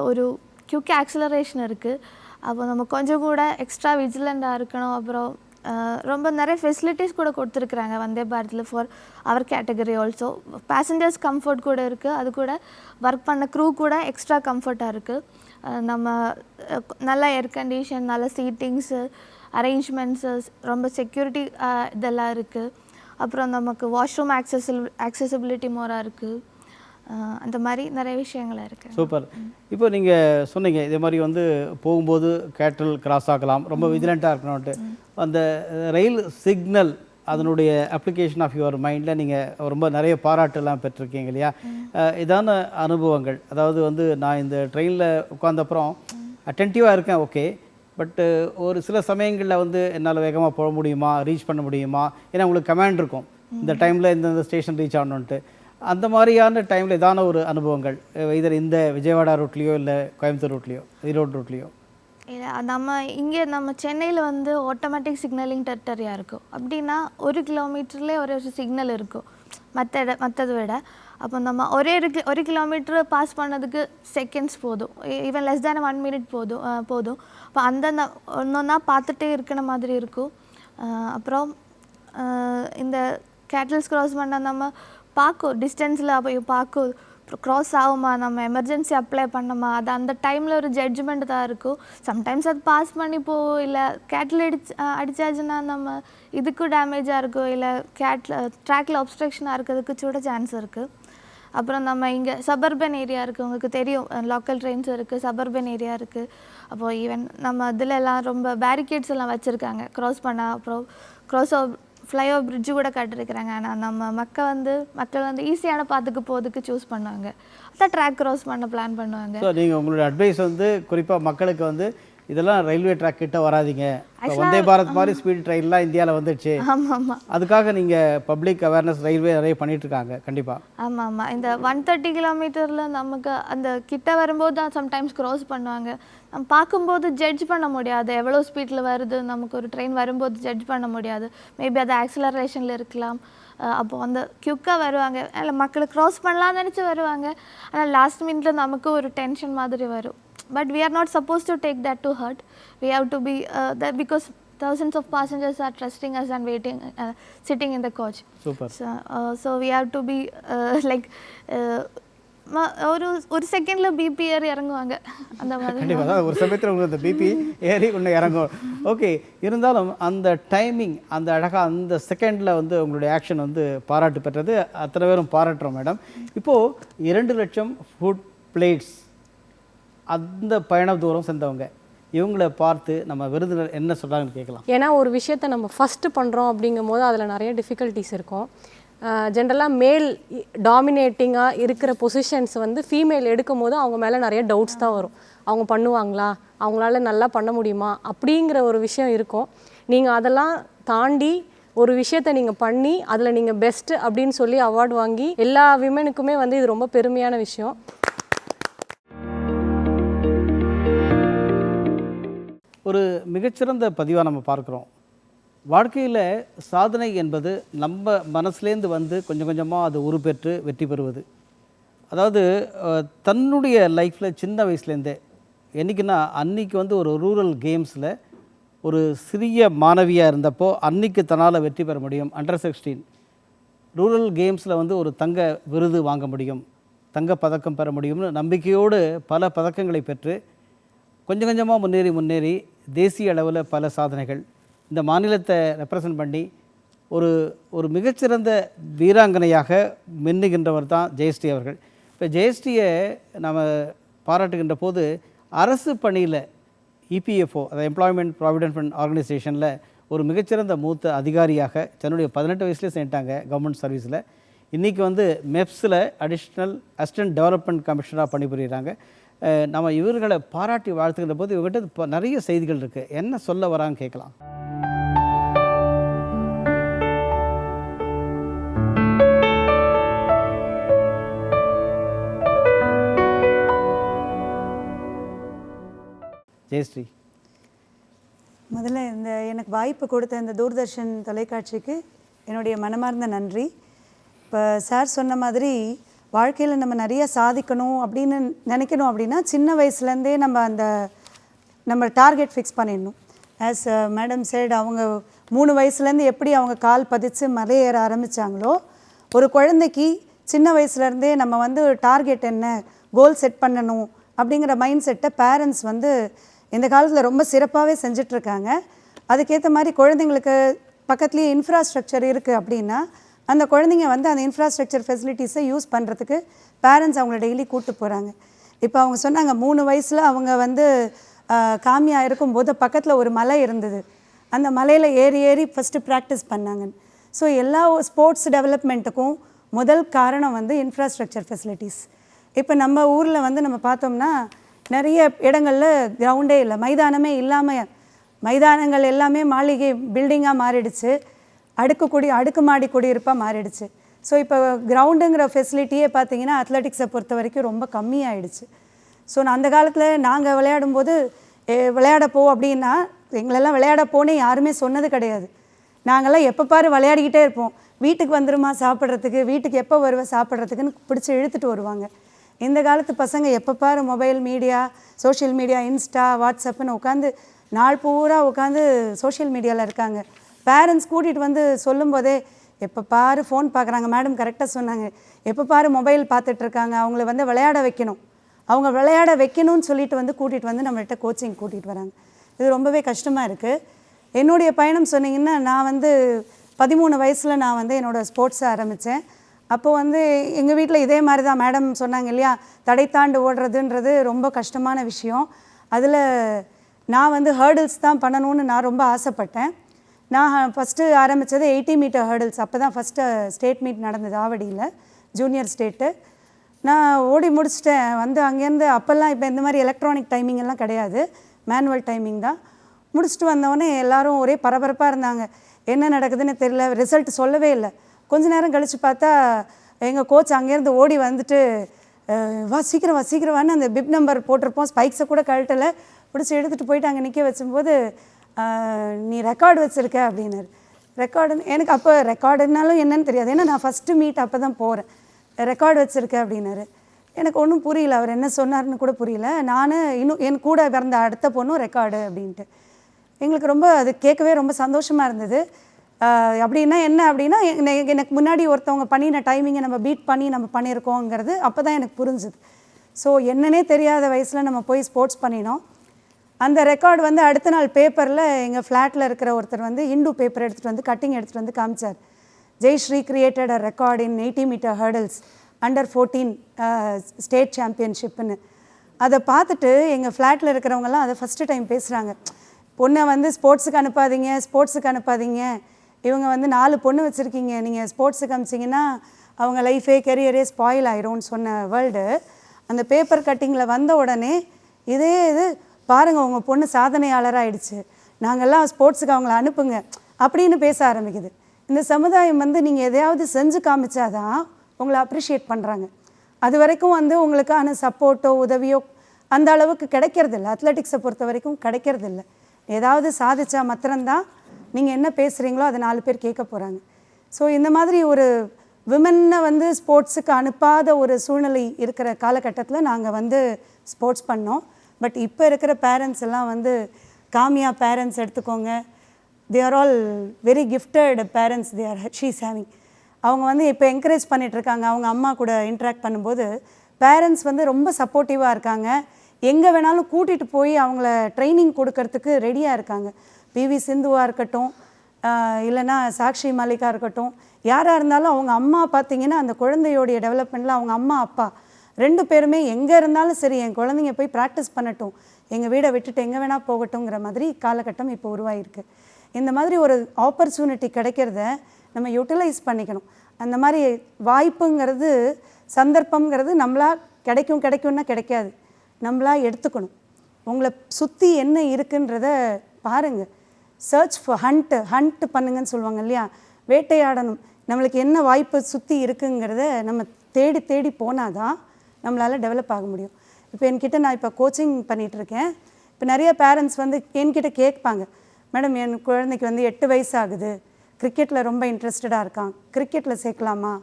ஒரு குயிக் ஆக்சிலரேஷன் இருக்குது. அப்போ நம்ம கொஞ்சம் கூட எக்ஸ்ட்ரா விஜிலண்டாக இருக்கணும். அப்புறம் ரொம்ப நிறைய ஃபெசிலிட்டிஸ் கூட கொடுத்துருக்குறாங்க வந்தே பாரத்தில் for our category also. Passengers comfort கூட இருக்குது. அது கூட ஒர்க் பண்ண க்ரூ கூட எக்ஸ்ட்ரா கம்ஃபர்ட்டாக இருக்குது. நம்ம நல்ல ஏர் கண்டிஷன், நல்ல சீட்டிங்ஸு, அரேஞ்ச்மெண்ட்ஸு, ரொம்ப செக்யூரிட்டி இதெல்லாம் இருக்குது. அப்புறம் நமக்கு வாஷ்ரூம் ஆக்சசிபிலிட்டி மோராக இருக்குது. அந்த மாதிரி நிறைய விஷயங்கள் இருக்குது. சூப்பர். இப்போ நீங்கள் சொன்னீங்க இதே மாதிரி வந்து போகும்போது கேட்டல் கிராஸ் ஆகலாம், ரொம்ப விஜிலண்ட்டாக இருக்கணும்ட்டு. அந்த ரயில் சிக்னல் அதனுடைய அப்ளிகேஷன் ஆஃப் யுவர் மைண்டில் நீங்கள் ரொம்ப நிறைய பாராட்டெல்லாம் பெற்றிருக்கீங்க இல்லையா? இதான அனுபவங்கள். அதாவது வந்து நான் இந்த ட்ரெயினில் உட்காந்தப்புறம் அட்டென்டிவாக இருக்கேன், ஓகே, பட்டு ஒரு சில சமயங்களில் வந்து என்னால் வேகமாக போக முடியுமா, ரீச் பண்ண முடியுமா? ஏன்னா உங்களுக்கு கமாண்ட் இருக்கும், இந்த டைமில் இந்த ஸ்டேஷன் ரீச் ஆகணுன்ட்டு. அந்த மாதிரியான டைமில் இதான ஒரு அனுபவங்கள் இதர் இந்த விஜயவாடா ரூட்லேயோ இல்லை கோயம்புத்தூர் ரூட்லேயோ ஈரோடு ரூட்லேயோ? இல்லை, நம்ம இங்கே நம்ம சென்னையில் வந்து ஆட்டோமேட்டிக் சிக்னலிங் டெரிட்டரியாக இருக்கும். அப்படின்னா 1 கிலோமீட்டர்லேயே ஒரு சிக்னல் இருக்கும் மற்றதை விட. அப்போ நம்ம ஒரு கிலோமீட்டர் பாஸ் பண்ணதுக்கு செகண்ட்ஸ் போதும், ஈவன் லெஸ் தேன் 1 மினிட் போதும். அப்போ அந்த ஒன்றா பார்த்துட்டே இருக்கிற மாதிரி இருக்கும். அப்புறம் இந்த கேட்டல்ஸ் க்ராஸ் பண்ணால் நம்ம பார்க்கும் டிஸ்டன்ஸில் போய் பார்க்கும் க்ராஸ் ஆகுமா, நம்ம எமர்ஜென்சி அப்ளை பண்ணோமா, அது அந்த டைமில் ஒரு ஜட்ஜ்மெண்ட் தான் இருக்கும். சம்டைம்ஸ் அது பாஸ் பண்ணி போகும். இல்லை கேட்டில் அடித்தாச்சுன்னா நம்ம இதுக்கும் டேமேஜாக இருக்கும். இல்லை ட்ராக்கில் ஒப்ஸ்ட்ரக்ஷனாக இருக்கிறதுக்கு கூட சான்ஸ் இருக்குது. அப்புறம் நம்ம இங்கே சபர்பன் ஏரியா இருக்குது, உங்களுக்கு தெரியும், லோக்கல் ட்ரெயின்ஸ் இருக்குது, சபர்பன் ஏரியா இருக்குது. அப்போது ஈவன் நம்ம இதில் எல்லாம் ரொம்ப பேரிகேட்ஸ் எல்லாம் வச்சுருக்காங்க க்ராஸ் பண்ண. அப்புறம் ஃப்ளைஓவர் பிரிட்ஜு கூட கட்டிருக்கிறாங்க. ஆனால் நம்ம மக்கள் வந்து ஈஸியான பாத்துக்கு போகிறதுக்கு சூஸ் பண்ணுவாங்க. அதான் ட்ராக் க்ராஸ் பண்ண பிளான் பண்ணுவாங்க. ஸோ நீங்கள் உங்களோட அட்வைஸ் வந்து குறிப்பாக மக்களுக்கு வந்து இதெல்லாம் ரயில்வே ட்ராக் கிட்ட வராதீங்க, இப்போ வந்தே பாரத் மாதிரி ஸ்பீட் ட்ரெயின்லாம் இந்தியாவில் வந்துடுச்சு, ஆமாம் ஆமாம் அதுக்காக நீங்கள் பப்ளிக் அவேர்னஸ் ரயில்வே நிறைய பண்ணிட்டு இருக்காங்க கண்டிப்பாக. ஆமாம் ஆமாம். இந்த 130 கிலோமீட்டரில் நமக்கு அந்த கிட்ட வரும்போது தான் சம்டைம்ஸ் க்ராஸ் பண்ணுவாங்க. நம்ம பார்க்கும்போது ஜட்ஜ் பண்ண முடியாது எவ்வளோ ஸ்பீடில் வருது, நமக்கு ஒரு ட்ரெயின் வரும்போது ஜட்ஜ் பண்ண முடியாது. மேபி அது ஆக்சிலரேஷனில் இருக்கலாம். அப்போது அந்த குயிக்காக வருவாங்க, இல்லை மக்கள் க்ராஸ் பண்ணலாம்னு நினச்சி வருவாங்க. ஆனால் லாஸ்ட் மினிட்ல நமக்கு ஒரு டென்ஷன் மாதிரி வரும். But we are not supposed to take that to heart. We have to be that because thousands of passengers are trusting us and waiting, sitting in the coach. Super. So we have to be like ஒரு செகண்ட்ல BP ஏறி இறங்குவாங்க அந்த மாதிரி. கண்டிப்பாக அதாவது ஒரு சமயத்தில் உங்களுக்கு அந்த பிபி ஏறி ஒன்று இறங்கும். ஓகே, இருந்தாலும் அந்த டைமிங், அந்த அழகாக அந்த செகண்டில் வந்து உங்களுடைய ஆக்ஷன் வந்து பாராட்டு பெற்றது. அத்தனை பேரும் பாராட்டுறோம் மேடம். இப்போது 2 லட்சம் ஃபுட் பிளேட்ஸ் அந்த பயண தூரம் சென்றவங்க இவங்கள பார்த்து நம்ம விருந்தினர் என்ன சொல்கிறாங்கன்னு கேட்கலாம். ஏன்னா ஒரு விஷயத்தை நம்ம ஃபஸ்ட்டு பண்ணுறோம் அப்படிங்கும் போது அதில் நிறைய டிஃபிகல்ட்டிஸ் இருக்கும். ஜென்ரலாக மேல் டாமினேட்டிங்காக இருக்கிற பொசிஷன்ஸ் வந்து ஃபீமேல் எடுக்கும் போது அவங்க மேலே நிறைய டவுட்ஸ் தான் வரும். அவங்க பண்ணுவாங்களா, அவங்களால நல்லா பண்ண முடியுமா அப்படிங்கிற ஒரு விஷயம் இருக்கும். நீங்கள் அதெல்லாம் தாண்டி ஒரு விஷயத்தை நீங்கள் பண்ணி அதில் நீங்கள் பெஸ்ட்டு அப்படின்னு சொல்லி அவார்டு வாங்கி எல்லா விமனுக்குமே வந்து இது ரொம்ப பெருமையான விஷயம். ஒரு மிகச்சிறந்த பதிவாக நம்ம பார்க்குறோம். வாழ்க்கையில் சாதனை என்பது நம்ம மனசுலேருந்து வந்து கொஞ்சம் கொஞ்சமாக அது உருப்பெற்று வெற்றி பெறுவது. அதாவது தன்னுடைய லைஃப்பில் சின்ன வயசுலேருந்தே என்றைக்குன்னா அன்றைக்கி வந்து ஒரு ரூரல் கேம்ஸில் ஒரு சிறிய மாணவியாக இருந்தப்போ அன்றைக்கி தன்னால் வெற்றி பெற முடியும். அண்டர் 16 ரூரல் கேம்ஸில் வந்து ஒரு தங்க விருது வாங்க முடியும், தங்க பதக்கம் பெற முடியும்னு நம்பிக்கையோடு பல பதக்கங்களை பெற்று கொஞ்சம் கொஞ்சமாக முன்னேறி தேசிய அளவில் பல சாதனைகள், இந்த மாநிலத்தை ரெப்ரசன்ட் பண்ணி ஒரு மிகச்சிறந்த வீராங்கனையாக மின்னுகின்றவர் தான் ஜெயஸ்ரீ அவர்கள். இப்போ ஜெயஸ்ரீயை நம்ம பாராட்டுகின்ற போது அரசு பணியில் இபிஎஃப்ஓ, அதாவது எம்ப்ளாய்மெண்ட் ப்ராவிடென்ட் ஃபண்ட் ஆர்கனைசேஷனில் ஒரு மிகச்சிறந்த மூத்த அதிகாரியாக தன்னுடைய 18 வயசுலேயே சேர்ந்துட்டாங்க கவர்மெண்ட் சர்வீஸில். இன்றைக்கி வந்து மெப்ஸில் அடிஷ்னல் அசிஸ்டன்ட் டெவலப்மெண்ட் கமிஷனராக பணிபுரிகிறாங்க. நம்ம இவர்களை பாராட்டி வாழ்த்துக்கின்ற போது இவர்கிட்ட இப்போ நிறைய செய்திகள் இருக்குது. என்ன சொல்ல வரான்னு கேட்கலாம். ஜெயஸ்ரீ, முதல்ல எனக்கு வாய்ப்பு கொடுத்த இந்த தூர்தர்ஷன் தொலைக்காட்சிக்கு என்னுடைய மனமார்ந்த நன்றி. இப்போ சார் சொன்ன மாதிரி வாழ்க்கையில் நம்ம நிறைய சாதிக்கணும் அப்படின்னு நினைக்கணும் அப்படின்னா சின்ன வயசுலேருந்தே நம்ம டார்கெட் ஃபிக்ஸ் பண்ணிடணும். ஆஸ் மேடம் சேட், அவங்க 3 வயசுலேருந்து எப்படி அவங்க கால் பதிச்சு மலையேற ஆரம்பித்தாங்களோ, ஒரு குழந்தைக்கு சின்ன வயசுலேருந்தே நம்ம வந்து டார்கெட் என்ன, கோல் செட் பண்ணணும் அப்படிங்கிற மைண்ட் செட்டை பேரண்ட்ஸ் வந்து இந்த காலத்தில் ரொம்ப சிறப்பாகவே செஞ்சிட்ருக்காங்க. அதுக்கேற்ற மாதிரி குழந்தைங்களுக்கு பக்கத்துலேயே இன்ஃப்ராஸ்ட்ரக்சர் இருக்குது அப்படின்னா அந்த குழந்தைங்க வந்து அந்த இன்ஃப்ராஸ்ட்ரக்சர் ஃபெசிலிட்டிஸை யூஸ் பண்ணுறதுக்கு பேரண்ட்ஸ் அவங்கள டெய்லி கூப்பிட்டு போகிறாங்க. இப்போ அவங்க சொன்னாங்க 3 வயசில் அவங்க வந்து காமியாக இருக்கும்போது பக்கத்தில் ஒரு மலை இருந்தது, அந்த மலையில் ஏறி ஃபஸ்ட்டு ப்ராக்டிஸ் பண்ணாங்கன்னு. ஸோ எல்லா ஸ்போர்ட்ஸ் டெவலப்மெண்ட்டுக்கும் முதல் காரணம் வந்து இன்ஃப்ராஸ்ட்ரக்சர் ஃபெசிலிட்டிஸ். இப்போ நம்ம ஊரில் வந்து நம்ம பார்த்தோம்னா நிறைய இடங்களில் கிரவுண்டே இல்லை, மைதானமே இல்லாமல், மைதானங்கள் எல்லாமே மாளிகை பில்டிங்காக மாறிடுச்சு, அடுக்குமாடி குடியிருப்பாக மாறிடுச்சு. ஸோ இப்போ கிரவுண்டுங்கிற ஃபெசிலிட்டியே பார்த்திங்கன்னா அத்லெட்டிக்ஸை பொறுத்த வரைக்கும் ரொம்ப கம்மியாகிடுச்சு. ஸோ அந்த காலத்தில் நாங்கள் விளையாடும்போது விளையாட போ அப்படின்னா எங்களெல்லாம் விளையாட போனே யாருமே சொன்னது கிடையாது. நாங்கள்லாம் எப்போ பாரு விளையாடிக்கிட்டே இருப்போம். வீட்டுக்கு வந்துருமா சாப்பிட்றதுக்கு, வீட்டுக்கு எப்போ வருவ சாப்பிட்றதுக்குன்னு பிடிச்சி இழுத்துட்டு வருவாங்க. இந்த காலத்து பசங்க எப்போ பாரு mobile media, social media, Insta, வாட்ஸ்அப்புன்னு உட்காந்து நாள் பூரா உட்காந்து சோஷியல் மீடியாவில் இருக்காங்க. பேரண்ட்ஸ் கூட்டிகிட்டு வந்து சொல்லும்போதே எப்போ பாரு ஃபோன் பார்க்குறாங்க. மேடம் கரெக்டாக சொன்னாங்க, எப்போ பாரு மொபைல் பார்த்துட்ருக்காங்க. அவங்கள வந்து விளையாட வைக்கணும், அவங்க விளையாட வைக்கணும்னு சொல்லிட்டு வந்து கூட்டிகிட்டு வந்து நம்மள்கிட்ட கோச்சிங் கூட்டிகிட்டு வராங்க. இது ரொம்பவே கஷ்டமாக இருக்குது. என்னுடைய பயணம் சொன்னிங்கன்னா, நான் வந்து 13 வயசில் நான் வந்து என்னோடய ஸ்போர்ட்ஸை ஆரம்பித்தேன். அப்போது வந்து எங்கள் வீட்டில் இதே மாதிரி தான் மேடம் சொன்னாங்க இல்லையா, தடை தாண்டு ஓடுறதுன்றது ரொம்ப கஷ்டமான விஷயம். அதில் நான் வந்து ஹேர்டில்ஸ் தான் பண்ணணும்னு நான் ரொம்ப ஆசைப்பட்டேன். நான் ஃபஸ்ட்டு ஆரம்பித்தது 80 மீட்டர் ஹேர்டில்ஸ். அப்போ தான் ஃபஸ்ட்டு ஸ்டேட் மீட் நடந்தது ஆவடியில், ஜூனியர் ஸ்டேட்டு. நான் ஓடி முடிச்சிட்டேன். வந்து அங்கேருந்து அப்போல்லாம் இப்போ இந்த மாதிரி எலக்ட்ரானிக் டைமிங் எல்லாம் கிடையாது, மேனுவல் டைமிங் தான். முடிச்சுட்டு வந்தவொடனே எல்லாரும் ஒரே பரபரப்பாக இருந்தாங்க. என்ன நடக்குதுன்னு தெரியல, ரிசல்ட் சொல்லவே இல்லை. கொஞ்ச நேரம் கழித்து பார்த்தா எங்கள் கோச் அங்கேருந்து ஓடி வந்துட்டு வா சீக்கிரம் வா சீக்கிரம் வான்னு அந்த பிப் நம்பர் போட்டிருப்போம், ஸ்பைக்ஸை கூட கழட்டலை, பிடிச்சி எடுத்துகிட்டு போயிட்டு அங்கே நிற்க வச்சும்போது நீ ரெக்கார்டு வச்சுருக்க அப்படின்னாரு. ரெக்கார்டுன்னு எனக்கு அப்போ ரெக்கார்டுனாலும் என்னன்னு தெரியாது, ஏன்னா நான் ஃபஸ்ட்டு மீட் அப்போ தான் போகிறேன். ரெக்கார்டு வச்சுருக்க அப்படின்னாரு. எனக்கு ஒன்றும் புரியல, அவர் என்ன சொன்னார்னு கூட புரியல. நான் இன்னும் என் கூட பிறந்த அடுத்த பொண்ணும் ரெக்கார்டு அப்படின்ட்டு எங்களுக்கு ரொம்ப அது கேட்கவே ரொம்ப சந்தோஷமாக இருந்தது. அப்படின்னா என்ன அப்படின்னா எனக்கு முன்னாடி ஒருத்தவங்க பண்ணின டைமிங்கை நம்ம பீட் பண்ணி நம்ம பண்ணியிருக்கோங்கிறது அப்போ தான் எனக்கு புரிஞ்சுது. ஸோ என்னன்னே தெரியாத வயசில் நம்ம போய் ஸ்போர்ட்ஸ் பண்ணினோம். அந்த ரெக்கார்டு வந்து அடுத்த நாள் பேப்பரில் எங்கள் ஃப்ளாட்டில் இருக்கிற ஒருத்தர் வந்து இண்டு பேப்பர் எடுத்துகிட்டு வந்து கட்டிங் எடுத்துகிட்டு வந்து காமிச்சார். Jayashree created a record in 80 metre hurdles under 14 state சாம்பியன்ஷிப்புன்னு. அதை பார்த்துட்டு எங்கள் ஃப்ளாட்டில் இருக்கிறவங்கலாம் அதை ஃபஸ்ட்டு டைம் பேசுகிறாங்க. பொண்ணை வந்து ஸ்போர்ட்ஸுக்கு அனுப்பாதீங்க, இவங்க வந்து 4 பொண்ணு வச்சுருக்கீங்க, நீங்கள் ஸ்போர்ட்ஸுக்கு அனுப்பிச்சிங்கன்னா அவங்க லைஃபே கெரியரே ஸ்பாயில் ஆயிரும்னு சொன்ன வேர்ல்டு அந்த பேப்பர் கட்டிங்கில் வந்த உடனே இது பாருங்கள் உங்கள் பொண்ணு சாதனையாளராகிடுச்சு, நாங்கள்லாம் ஸ்போர்ட்ஸுக்கு அவங்கள அனுப்புங்க அப்படின்னு பேச ஆரம்பிக்குது. இந்த சமுதாயம் வந்து நீங்கள் எதையாவது செஞ்சு காமிச்சாதான் உங்களை அப்ரிஷியேட் பண்ணுறாங்க. அது வரைக்கும் வந்து உங்களுக்கான சப்போர்ட்டோ உதவியோ அந்த அளவுக்கு கிடைக்கிறதில்ல. அத்லெட்டிக்ஸை பொறுத்த வரைக்கும் கிடைக்கிறதில்ல. ஏதாவது சாதிச்சா மாத்திரம்தான் நீங்கள் என்ன பேசுகிறீங்களோ அதை 4 பேர் கேட்க போகிறாங்க. ஸோ இந்த மாதிரி ஒரு விமனை வந்து ஸ்போர்ட்ஸுக்கு அனுப்பாத ஒரு சூழ்நிலை இருக்கிற காலகட்டத்தில் நாங்கள் வந்து ஸ்போர்ட்ஸ் பண்ணோம். பட் இப்போ இருக்கிற பேரண்ட்ஸ் எல்லாம் வந்து காமியா பேரண்ட்ஸ் எடுத்துக்கோங்க, they are all very gifted parents, she's having. அவங்க வந்து இப்போ என்கரேஜ் பண்ணிகிட்ருக்காங்க. அவங்க அம்மா கூட இன்ட்ராக்ட் பண்ணும்போது பேரண்ட்ஸ் வந்து ரொம்ப சப்போர்ட்டிவாக இருக்காங்க. எங்கே வேணாலும் கூட்டிகிட்டு போய் அவங்கள ட்ரைனிங் கொடுக்கறதுக்கு ரெடியாக இருக்காங்க. பிவி சிந்துவாக இருக்கட்டும், இல்லைன்னா சாக்ஷி மாலிகா இருக்கட்டும், யாராக இருந்தாலும் அவங்க அம்மா பார்த்திங்கன்னா அந்த குழந்தையோடைய டெவலப்மெண்ட்டில் அவங்க அம்மா அப்பா 2 பேருமே எங்கே இருந்தாலும் சரி என் குழந்தைங்க போய் ப்ராக்டிஸ் பண்ணட்டும், எங்கள் வீடை விட்டுட்டு எங்கே வேணால் போகட்டுங்கிற மாதிரி காலகட்டம் இப்போ உருவாகிருக்கு. இந்த மாதிரி ஒரு ஆப்பர்ச்சுனிட்டி கிடைக்கிறத நம்ம யூட்டிலைஸ் பண்ணிக்கணும். அந்த மாதிரி வாய்ப்புங்கிறது சந்தர்ப்பங்கிறது நம்மளா கிடைக்கும்னா கிடைக்காது, நம்மளா எடுத்துக்கணும். உங்களை சுற்றி என்ன இருக்குன்றத பாருங்கள், சர்ச் ஃபார் ஹண்ட் பண்ணுங்கன்னு சொல்லுவாங்க இல்லையா, வேட்டையாடணும். நம்மளுக்கு என்ன வாய்ப்பு சுற்றி இருக்குங்கிறத நம்ம தேடி தேடி போனால் தான் நம்மளால் டெவலப் ஆக முடியும். இப்போ என்கிட்ட நான் இப்போ கோச்சிங் பண்ணிகிட்ருக்கேன். இப்போ நிறைய பேரண்ட்ஸ் வந்து என்கிட்ட கேட்பாங்க, மேடம் என் குழந்தைக்கு வந்து 8 வயசு ஆகுது, கிரிக்கெட்டில் ரொம்ப இன்ட்ரெஸ்டடாக இருக்கான், கிரிக்கெட்டில் சேர்க்கலாமா,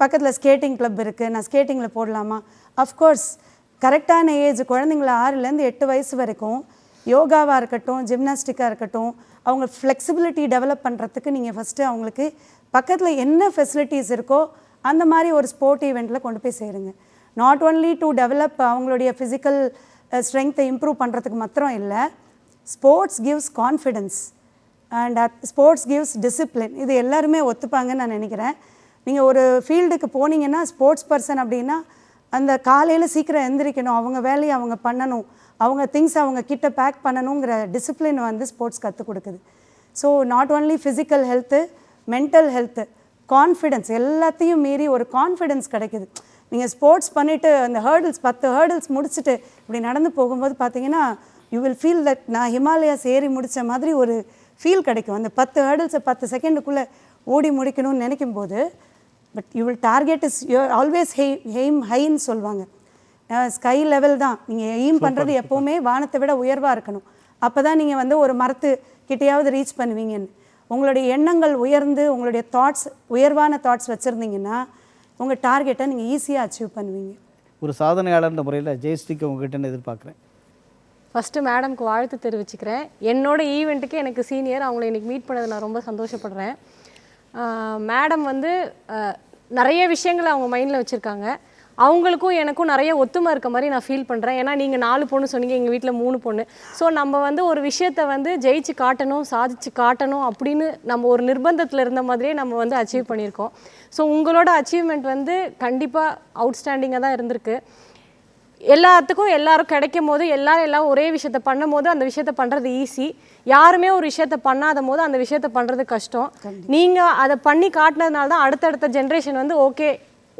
பக்கத்தில் ஸ்கேட்டிங் கிளப் இருக்குது, நான் ஸ்கேட்டிங்கில் போடலாமா? அஃப்கோர்ஸ் கரெக்டான ஏஜ் குழந்தைங்கள 6லேருந்து 8 வயசு வரைக்கும் யோகாவாக இருக்கட்டும், ஜிம்னாஸ்டிக்காக இருக்கட்டும், அவங்க ஃப்ளெக்சிபிலிட்டி டெவலப் பண்ணுறதுக்கு நீங்கள் ஃபஸ்ட்டு அவங்களுக்கு பக்கத்தில் என்ன ஃபெசிலிட்டிஸ் இருக்கோ அந்த மாதிரி ஒரு ஸ்போர்ட் ஈவெண்ட்டில் கொண்டு போய் சேருங்க. நாட் ஒன்லி டு டெவலப் அவங்களுடைய ஃபிசிக்கல் ஸ்ட்ரென்த்தை இம்ப்ரூவ் பண்ணுறதுக்கு மாத்திரம் இல்லை, sports gives confidence and sports gives discipline. இது எல்லாருமே ஒத்துப்பாங்கன்னு நான் நினைக்கிறேன். நீங்கள் ஒரு ஃபீல்டுக்கு போனீங்கன்னா ஸ்போர்ட்ஸ் பர்சன் அப்படின்னா அந்த காலையில் சீக்கிரம் எந்திரிக்கணும், அவங்க வேலையை அவங்க பண்ணணும், அவங்க திங்ஸ் அவங்க கிட்ட பேக் பண்ணணுங்கிற டிசிப்ளின் வந்து ஸ்போர்ட்ஸ் கற்றுக் கொடுக்குது. So not only physical health, mental health, confidence, எல்லாத்தையும் மீறி ஒரு கான்ஃபிடென்ஸ் கிடைக்குது. நீங்கள் ஸ்போர்ட்ஸ் பண்ணிவிட்டு அந்த ஹேர்டில்ஸ் 10 ஹேர்டில்ஸ் முடிச்சுட்டு இப்படி நடந்து போகும்போது பார்த்தீங்கன்னா யூ வில் ஃபீல் தட் நான் ஹிமாலயாஸ் ஏறி முடித்த மாதிரி ஒரு ஃபீல் கிடைக்கும். அந்த 10 ஹேர்டில்ஸை 10 செகண்டுக்குள்ளே ஓடி முடிக்கணும்னு நினைக்கும் போது, but you will target is you always aim ஹைன்னு சொல்லுவாங்க. ஸ்கை லெவல் தான் நீங்கள் எய்ம் பண்ணுறது, எப்போவுமே வானத்தை விட உயர்வாக இருக்கணும். அப்போ தான் நீங்கள் வந்து ஒரு மரத்து கிட்டையாவது ரீச் பண்ணுவீங்கன்னு. உங்களுடைய எண்ணங்கள் உயர்ந்து உங்களுடைய தாட்ஸ் உயர்வான தாட்ஸ் வச்சுருந்தீங்கன்னா உங்கள் டார்கெட்டை நீங்கள் ஈஸியாக அச்சீவ் பண்ணுவீங்க. ஒரு சாதனையாளர்ன்ற முறையில் ஜெயஸ்ரீக்கு உங்ககிட்ட எதிர்பார்க்குறேன். ஃபஸ்ட்டு மேடம்க்கு வாழ்த்து தெரிவிச்சுக்கிறேன். என்னோட ஈவெண்ட்டுக்கு எனக்கு சீனியர், அவங்கள இன்றைக்கி மீட் பண்ணது நான் ரொம்ப சந்தோஷப்படுறேன். மேடம் வந்து நிறைய விஷயங்களை அவங்க மைண்டில் வச்சுருக்காங்க. அவங்களுக்கும் எனக்கும் நிறைய ஒத்துமை இருக்க மாதிரி நான் ஃபீல் பண்ணுறேன். ஏன்னா நீங்கள் 4 பொண்ணு சொன்னீங்க, எங்கள் வீட்டில் 3 பொண்ணு. ஸோ நம்ம வந்து ஒரு விஷயத்தை வந்து ஜெயிச்சு காட்டணும், சாதிச்சு காட்டணும் அப்படின்னு நம்ம ஒரு நிர்பந்தத்தில் இருந்த மாதிரியே நம்ம வந்து அச்சீவ் பண்ணியிருக்கோம். ஸோ உங்களோட அச்சீவ்மெண்ட் வந்து கண்டிப்பாக அவுட்ஸ்டாண்டிங்காக தான் இருந்திருக்கு. எல்லாத்துக்கும் எல்லாரும் கிடைக்கும் போது எல்லாம் ஒரே விஷயத்த பண்ணும் போது அந்த விஷயத்த பண்ணுறது ஈஸி. யாருமே ஒரு விஷயத்த பண்ணாத போது அந்த விஷயத்த பண்ணுறது கஷ்டம். நீங்கள் அதை பண்ணி காட்டினதுனால தான் அடுத்தடுத்த ஜென்ரேஷன் வந்து ஓகே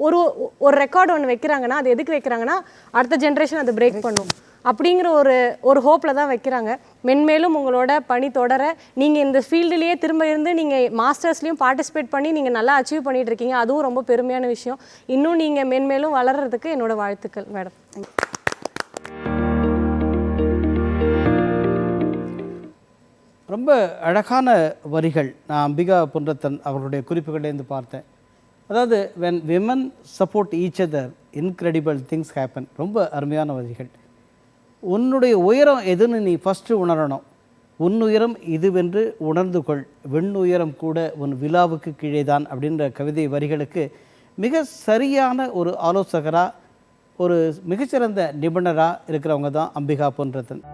ஒரு ரெக்கார்டு ஒன்று வைக்கிறாங்கன்னா அது எதுக்கு வைக்கிறாங்கன்னா அடுத்த ஜென்ரேஷன் அதை பிரேக் பண்ணும். அப்படிங்கிற ஒரு ஹோப்பில் தான் வைக்கிறாங்க. மென்மேலும் உங்களோட பணி தொடர, நீங்கள் இந்த ஃபீல்டுலேயே திரும்ப இருந்து நீங்கள் மாஸ்டர்ஸ்லேயும் பார்ட்டிசிபேட் பண்ணி நீங்கள் நல்லா அச்சீவ் பண்ணிகிட்டு இருக்கீங்க. அதுவும் ரொம்ப பெருமையான விஷயம். இன்னும் நீங்கள் மென்மேலும் வளர்கிறதுக்கு என்னோடய வாழ்த்துக்கள் மேடம். ரொம்ப அழகான வரிகள். நான் அம்பிகா பொன்றத்தன் அவர்களுடைய குறிப்புகளிலேருந்து பார்த்தேன். அதாவது when women support each other incredible things happen. ரொம்ப அருமையான வரிகள். உன்னுடைய உயரம் எதுன்னு நீ ஃபஸ்ட்டு உணரணும். உன் உயரம் இதுவென்று உணர்ந்து கொள், வெண்ணுயரம் கூட உன் விழாவுக்கு கீழே தான் அப்படின்ற கவிதை வரிகளுக்கு மிக சரியான ஒரு ஆலோசகராக, ஒரு மிகச்சிறந்த நிபுணராக இருக்கிறவங்க தான் அம்பிகா பொன்றத்தன்.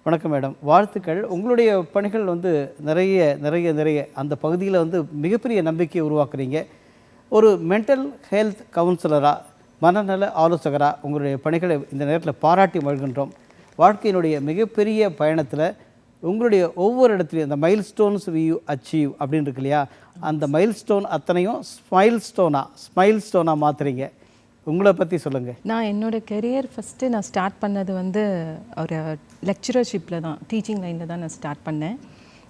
வணக்கம் மேடம், வாழ்த்துக்கள். உங்களுடைய பணிகள் வந்து நிறைய நிறைய நிறைய அந்த பகுதியில் வந்து மிகப்பெரிய நம்பிக்கையை உருவாக்குறீங்க. ஒரு மென்டல் ஹெல்த் கவுன்சிலராக, மனநல ஆலோசகராக உங்களுடைய பணிகளை இந்த நேரத்தில் பாராட்டி மகிழ்கின்றோம். வாழ்க்கையினுடைய மிகப்பெரிய பயணத்தில் உங்களுடைய ஒவ்வொரு இடத்துலையும் அந்த மைல் ஸ்டோன்ஸ் யூ அச்சீவ் அப்படின்னு இருக்கு இல்லையா, அந்த மைல் ஸ்டோன் அத்தனையும் ஸ்மைல் ஸ்டோனாக மாற்றுறீங்க. உங்களை பற்றி சொல்லுங்கள். நான் என்னோடய கெரியர் ஃபஸ்ட்டு நான் ஸ்டார்ட் பண்ணது வந்து ஒரு லெக்சரர்ஷிப்பில் தான், டீச்சிங் லைனில் தான் நான் ஸ்டார்ட் பண்ணேன்.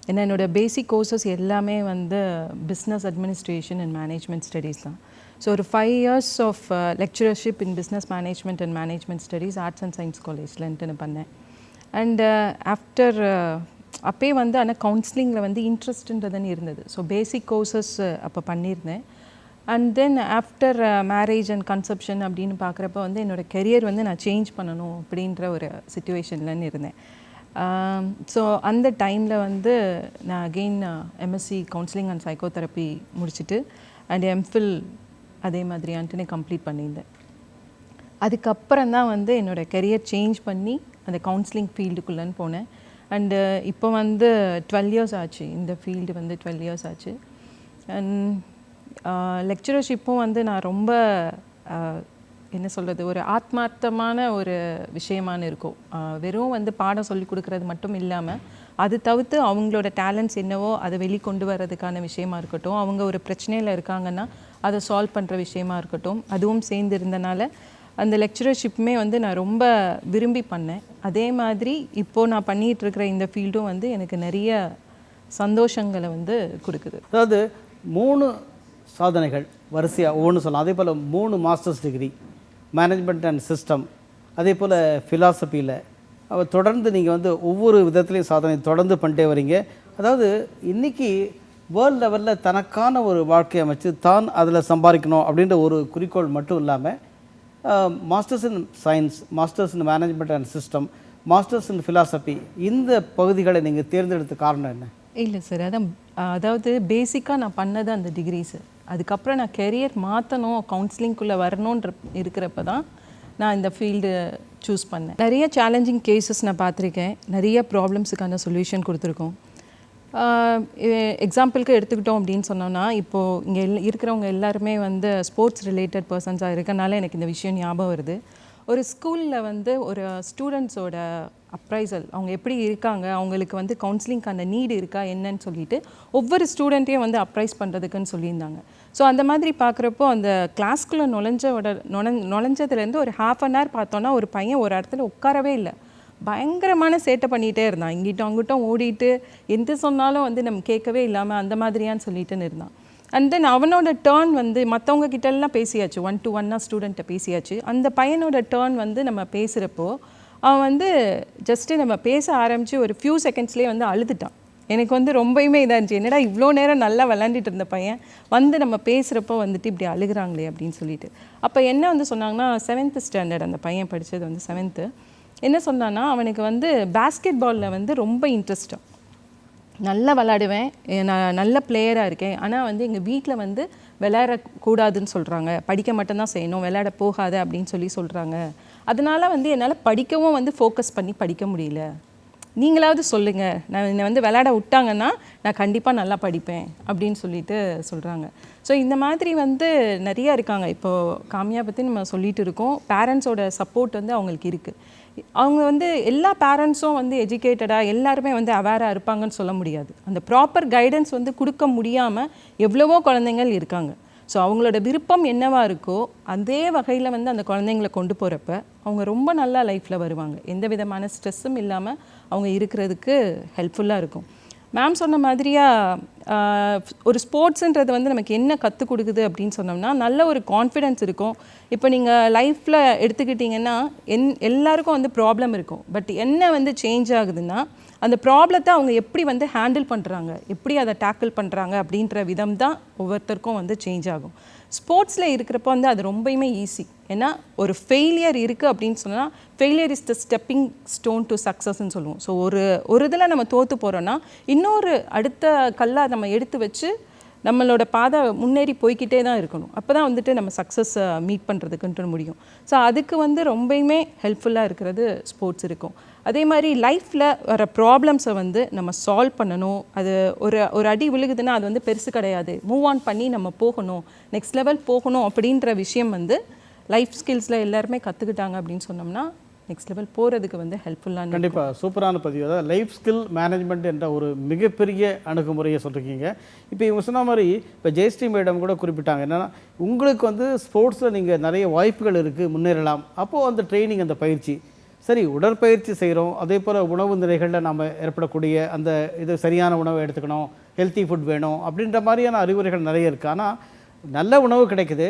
ஏன்னா என்னோடய பேசிக் கோர்சஸ் எல்லாமே வந்து business administration and management studies தான். ஸோ ஒரு 5 years of lectureship in business management and management studies arts and science காலேஜ்லன்ட்டு பண்ணேன். அண்ட் ஆஃப்டர் அப்போயே வந்து ஆனால் கவுன்சிலிங்கில் வந்து இன்ட்ரெஸ்ட்டுன்றதுன்னு இருந்தது. ஸோ பேசிக் கோர்சஸ் அப்போ பண்ணியிருந்தேன். And then after marriage and conception அப்படின்னு பார்க்குறப்ப வந்து என்னோடய கெரியர் வந்து நான் சேஞ்ச் பண்ணணும் அப்படின்ற ஒரு சிச்சுவேஷன்லன்னு இருந்தேன். ஸோ அந்த டைமில் வந்து நான் again MSc counselling and psychotherapy முடிச்சுட்டு அண்ட் எம்ஃபில் அதே மாதிரியான்ட்டு கம்ப்ளீட் பண்ணியிருந்தேன். அதுக்கப்புறம் தான் வந்து என்னோடய கெரியர் சேஞ்ச் பண்ணி அந்த கவுன்சிலிங் ஃபீல்டுக்குள்ளேன்னு போனேன். அண்டு இப்போ வந்து 12 years ஆச்சு, இந்த ஃபீல்டு வந்து 12 years ஆச்சு. அண்ட் லெக்சரர்ஷிப்பும் வந்து நான் ரொம்ப என்ன சொல்கிறது, ஒரு ஆத்மார்த்தமான ஒரு விஷயமானு இருக்கும். வெறும் வந்து பாடம் சொல்லி கொடுக்குறது மட்டும் இல்லாமல் அது தவிர்த்து அவங்களோட டேலண்ட்ஸ் என்னவோ அதை வெளிக்கொண்டு வர்றதுக்கான விஷயமா இருக்கட்டும், அவங்க ஒரு பிரச்சனையில் இருக்காங்கன்னா அதை சால்வ் பண்ணுற விஷயமா இருக்கட்டும், அதுவும் சேர்ந்து இருந்தனால அந்த லெக்சரர்ஷிப்புமே வந்து நான் ரொம்ப விரும்பி பண்ணேன். அதே மாதிரி இப்போது நான் பண்ணிகிட்ருக்கிற இந்த ஃபீல்டும் வந்து எனக்கு நிறைய சந்தோஷங்களை வந்து கொடுக்குது. அதாவது 3 சாதனைகள் வரிசையாக ஒவ்வொன்று சொல்லலாம். அதே போல் 3 masters degree management and system, அதே போல் ஃபிலாசபியில் தொடர்ந்து நீங்கள் வந்து ஒவ்வொரு விதத்துலேயும் சாதனை தொடர்ந்து பண்ணிட்டே வரீங்க. அதாவது இன்றைக்கி வேர்ல்டு லெவலில் தனக்கான ஒரு வாழ்க்கையை அமைச்சு தான் அதில் சம்பாதிக்கணும் அப்படின்ற ஒரு குறிக்கோள் மட்டும் இல்லாமல் masters in science, masters in management and system, masters in philosophy, இந்த பகுதிகளை நீங்கள் தேர்ந்தெடுத்த காரணம் என்ன? இல்லை சார், அதாவது பேசிக்காக நான் பண்ணது அந்த டிகிரிஸு. அதுக்கப்புறம் நான் கெரியர் மாற்றணும், கவுன்சிலிங்குள்ளே வரணுன்ற இருக்கிறப்ப தான் நான் இந்த ஃபீல்டு சூஸ் பண்ணேன். நிறைய சேலஞ்சிங் கேசஸ் நான் பார்த்துருக்கேன், நிறைய ப்ராப்ளம்ஸுக்கான சொல்யூஷன் கொடுத்துருக்கோம். எக்ஸாம்பிளுக்கு எடுத்துக்கிட்டோம் அப்படின்னு சொன்னோன்னா, இப்போது இங்கே இருக்கிறவங்க எல்லாருமே வந்து ஸ்போர்ட்ஸ் ரிலேட்டட் பர்சன்ஸாக இருக்கனால எனக்கு இந்த விஷயம் ஞாபகம் வருது. ஒரு ஸ்கூலில் வந்து ஒரு ஸ்டூடெண்ட்ஸோட அப்ரைசல், அவங்க எப்படி இருக்காங்க, அவங்களுக்கு வந்து கவுன்சிலிங்க்கான நீடு இருக்கா என்னன்னு சொல்லிட்டு ஒவ்வொரு ஸ்டூடெண்ட்டையும் வந்து அப்ரைஸ் பண்ணுறதுக்குன்னு சொல்லியிருந்தாங்க. ஸோ அந்த மாதிரி பார்க்குறப்போ அந்த கிளாஸ்குள்ளே நுழைஞ்சதுலேருந்து ஒரு 1/2 hour பார்த்தோன்னா ஒரு பையன் ஒரு இடத்துல உட்காரவே இல்லை, பயங்கரமான சேட்டை பண்ணிகிட்டே இருந்தான், இங்கிட்டும் அங்கிட்டும் ஓடிட்டு எந்த சொன்னாலும் வந்து நம்ம கேட்கவே இல்லாமல் அந்த மாதிரியான்னு சொல்லிட்டுன்னு இருந்தான். அண்ட் தென் அவனோட டேர்ன் வந்து மற்றவங்க கிட்டெல்லாம் பேசியாச்சு, 1-to-1 ஸ்டூடெண்ட்டை பேசியாச்சு. அந்த பையனோட டேர்ன் வந்து நம்ம பேசுகிறப்போ அவன் வந்து ஜஸ்ட்டு நம்ம பேச ஆரம்பித்து ஒரு ஃபியூ செகண்ட்ஸ்லேயே வந்து அழுதுட்டான். எனக்கு வந்து ரொம்பவுமே இதாக இருந்துச்சு, என்னடா இவ்வளோ நேரம் நல்லா விளாண்டுட்டு இருந்த பையன் வந்து நம்ம பேசுகிறப்போ வந்துட்டு இப்படி அழுகிறாங்களே அப்படின்னு சொல்லிட்டு. அப்போ என்ன வந்து சொன்னாங்கன்னா, 7th ஸ்டாண்டர்ட் அந்த பையன் படித்தது வந்து 7th. என்ன சொன்னான்னா, அவனுக்கு வந்து பேஸ்கெட் பாலில் வந்து ரொம்ப இன்ட்ரெஸ்ட்டாக, நல்லா விளாடுவேன், நான் நல்ல பிளேயராக இருக்கேன், ஆனால் வந்து எங்கள் வீட்டில் வந்து விளையாடக்கூடாதுன்னு சொல்கிறாங்க, படிக்க மட்டும்தான் செய்யணும், விளையாட போகாத அப்படின்னு சொல்கிறாங்க. அதனால் வந்து என்னால் படிக்கவும் வந்து ஃபோக்கஸ் பண்ணி படிக்க முடியல, நீங்களாவது சொல்லுங்கள், நான் என்னை வந்து விளையாட விட்டாங்கன்னா நான் கண்டிப்பாக நல்லா படிப்பேன் அப்படின்னு சொல்லிட்டு சொல்கிறாங்க. ஸோ இந்த மாதிரி வந்து நிறையா இருக்காங்க. இப்போது காமியா பற்றி நம்ம சொல்லிகிட்டு இருக்கோம், பேரண்ட்ஸோட சப்போர்ட் வந்து அவங்களுக்கு இருக்குது. அவங்க வந்து எல்லா பேரண்ட்ஸும் வந்து எஜுகேட்டடாக எல்லாருமே வந்து அவேராக இருப்பாங்கன்னு சொல்ல முடியாது. அந்த ப்ராப்பர் கைடன்ஸ் வந்து கொடுக்க முடியாமல் எவ்வளவோ குழந்தைங்கள் இருக்காங்க. ஸோ அவங்களோட விருப்பம் என்னவா இருக்கோ அதே வகையில் வந்து அந்த குழந்தைங்களை கொண்டு போகிறப்ப அவங்க ரொம்ப நல்லா லைஃப்பில் வருவாங்க. எந்த விதமான ஸ்ட்ரெஸ்ஸும் இல்லாமல் அவங்க இருக்கிறதுக்கு ஹெல்ப்ஃபுல்லாக இருக்கும். மேம் சொன்ன மாதிரியாக ஒரு ஸ்போர்ட்ஸுன்றது வந்து நமக்கு என்ன கற்றுக் கொடுக்குது அப்படின்னு சொன்னோம்னா நல்ல ஒரு கான்ஃபிடென்ஸ் இருக்கும். இப்போ நீங்கள் லைஃப்பில் எடுத்துக்கிட்டிங்கன்னா எல்லாருக்கும் வந்து ப்ராப்ளம் இருக்கும். பட் என்ன வந்து சேஞ்ச் ஆகுதுன்னா அந்த ப்ராப்ளத்தை அவங்க எப்படி வந்து ஹேண்டில் பண்ணுறாங்க, எப்படி அதை டேக்கிள் பண்ணுறாங்க அப்படின்ற விதம் தான் ஒவ்வொருத்தருக்கும் வந்து சேஞ்ச் ஆகும். ஸ்போர்ட்ஸில் இருக்கிறப்போ வந்து அது ரொம்பவுமே ஈஸி. ஏன்னா ஒரு ஃபெயிலியர் இருக்குது அப்படின்னு சொன்னால் failure is the stepping stone to சக்ஸஸ்ன்னு சொல்லுவோம். ஸோ ஒரு இதில் நம்ம தோற்று போகிறோன்னா இன்னொரு அடுத்த கல்லாக நம்ம எடுத்து வச்சு நம்மளோட பாதை முன்னேறி போய்கிட்டே தான் இருக்கணும். அப்போ தான் வந்துட்டு நம்ம சக்ஸஸை மீட் பண்ணுறதுக்குன்ட்டு முடியும். ஸோ அதுக்கு வந்து ரொம்பவுமே ஹெல்ப்ஃபுல்லாக இருக்கிறது ஸ்போர்ட்ஸ் இருக்கும். அதே மாதிரி லைஃப்பில் வர ப்ராப்ளம்ஸை வந்து நம்ம சால்வ் பண்ணணும். அது ஒரு அடி விழுகுதுன்னா அது வந்து பெருசு கிடையாது, மூவ் ஆன் பண்ணி நம்ம போகணும், நெக்ஸ்ட் லெவல் போகணும் அப்படின்ற விஷயம் வந்து லைஃப் ஸ்கில்ஸில் எல்லாருமே கற்றுக்கிட்டாங்க அப்படின்னு சொன்னோம்னா நெக்ஸ்ட் லெவல் போகிறதுக்கு வந்து ஹெல்ப்ஃபுல்லாக. கண்டிப்பாக சூப்பரான பதிவு. அதாவது லைஃப் ஸ்கில் மேனேஜ்மெண்ட் என்ற ஒரு மிகப்பெரிய அணுகுமுறையை சொல்லியிருக்கீங்க. இப்போ இவங்க சொன்ன மாதிரி இப்போ ஜெயஸ்ரீ மேடம் கூட குறிப்பிட்டாங்க என்னென்னா உங்களுக்கு வந்து ஸ்போர்ட்ஸில் நீங்கள் நிறைய வாய்ப்புகள் இருக்குது, முன்னேறலாம். அப்போது அந்த ட்ரைனிங், அந்த பயிற்சி சரி, உடற்பயிற்சி செய்கிறோம், அதே போல் உணவு நிலைகளில் நம்ம ஏற்படக்கூடிய அந்த இது சரியான உணவை எடுத்துக்கணும், ஹெல்த்தி ஃபுட் வேணும் அப்படின்ற மாதிரியான அறிவுரைகள் நிறைய இருக்குது. ஆனால் நல்ல உணவு கிடைக்குது,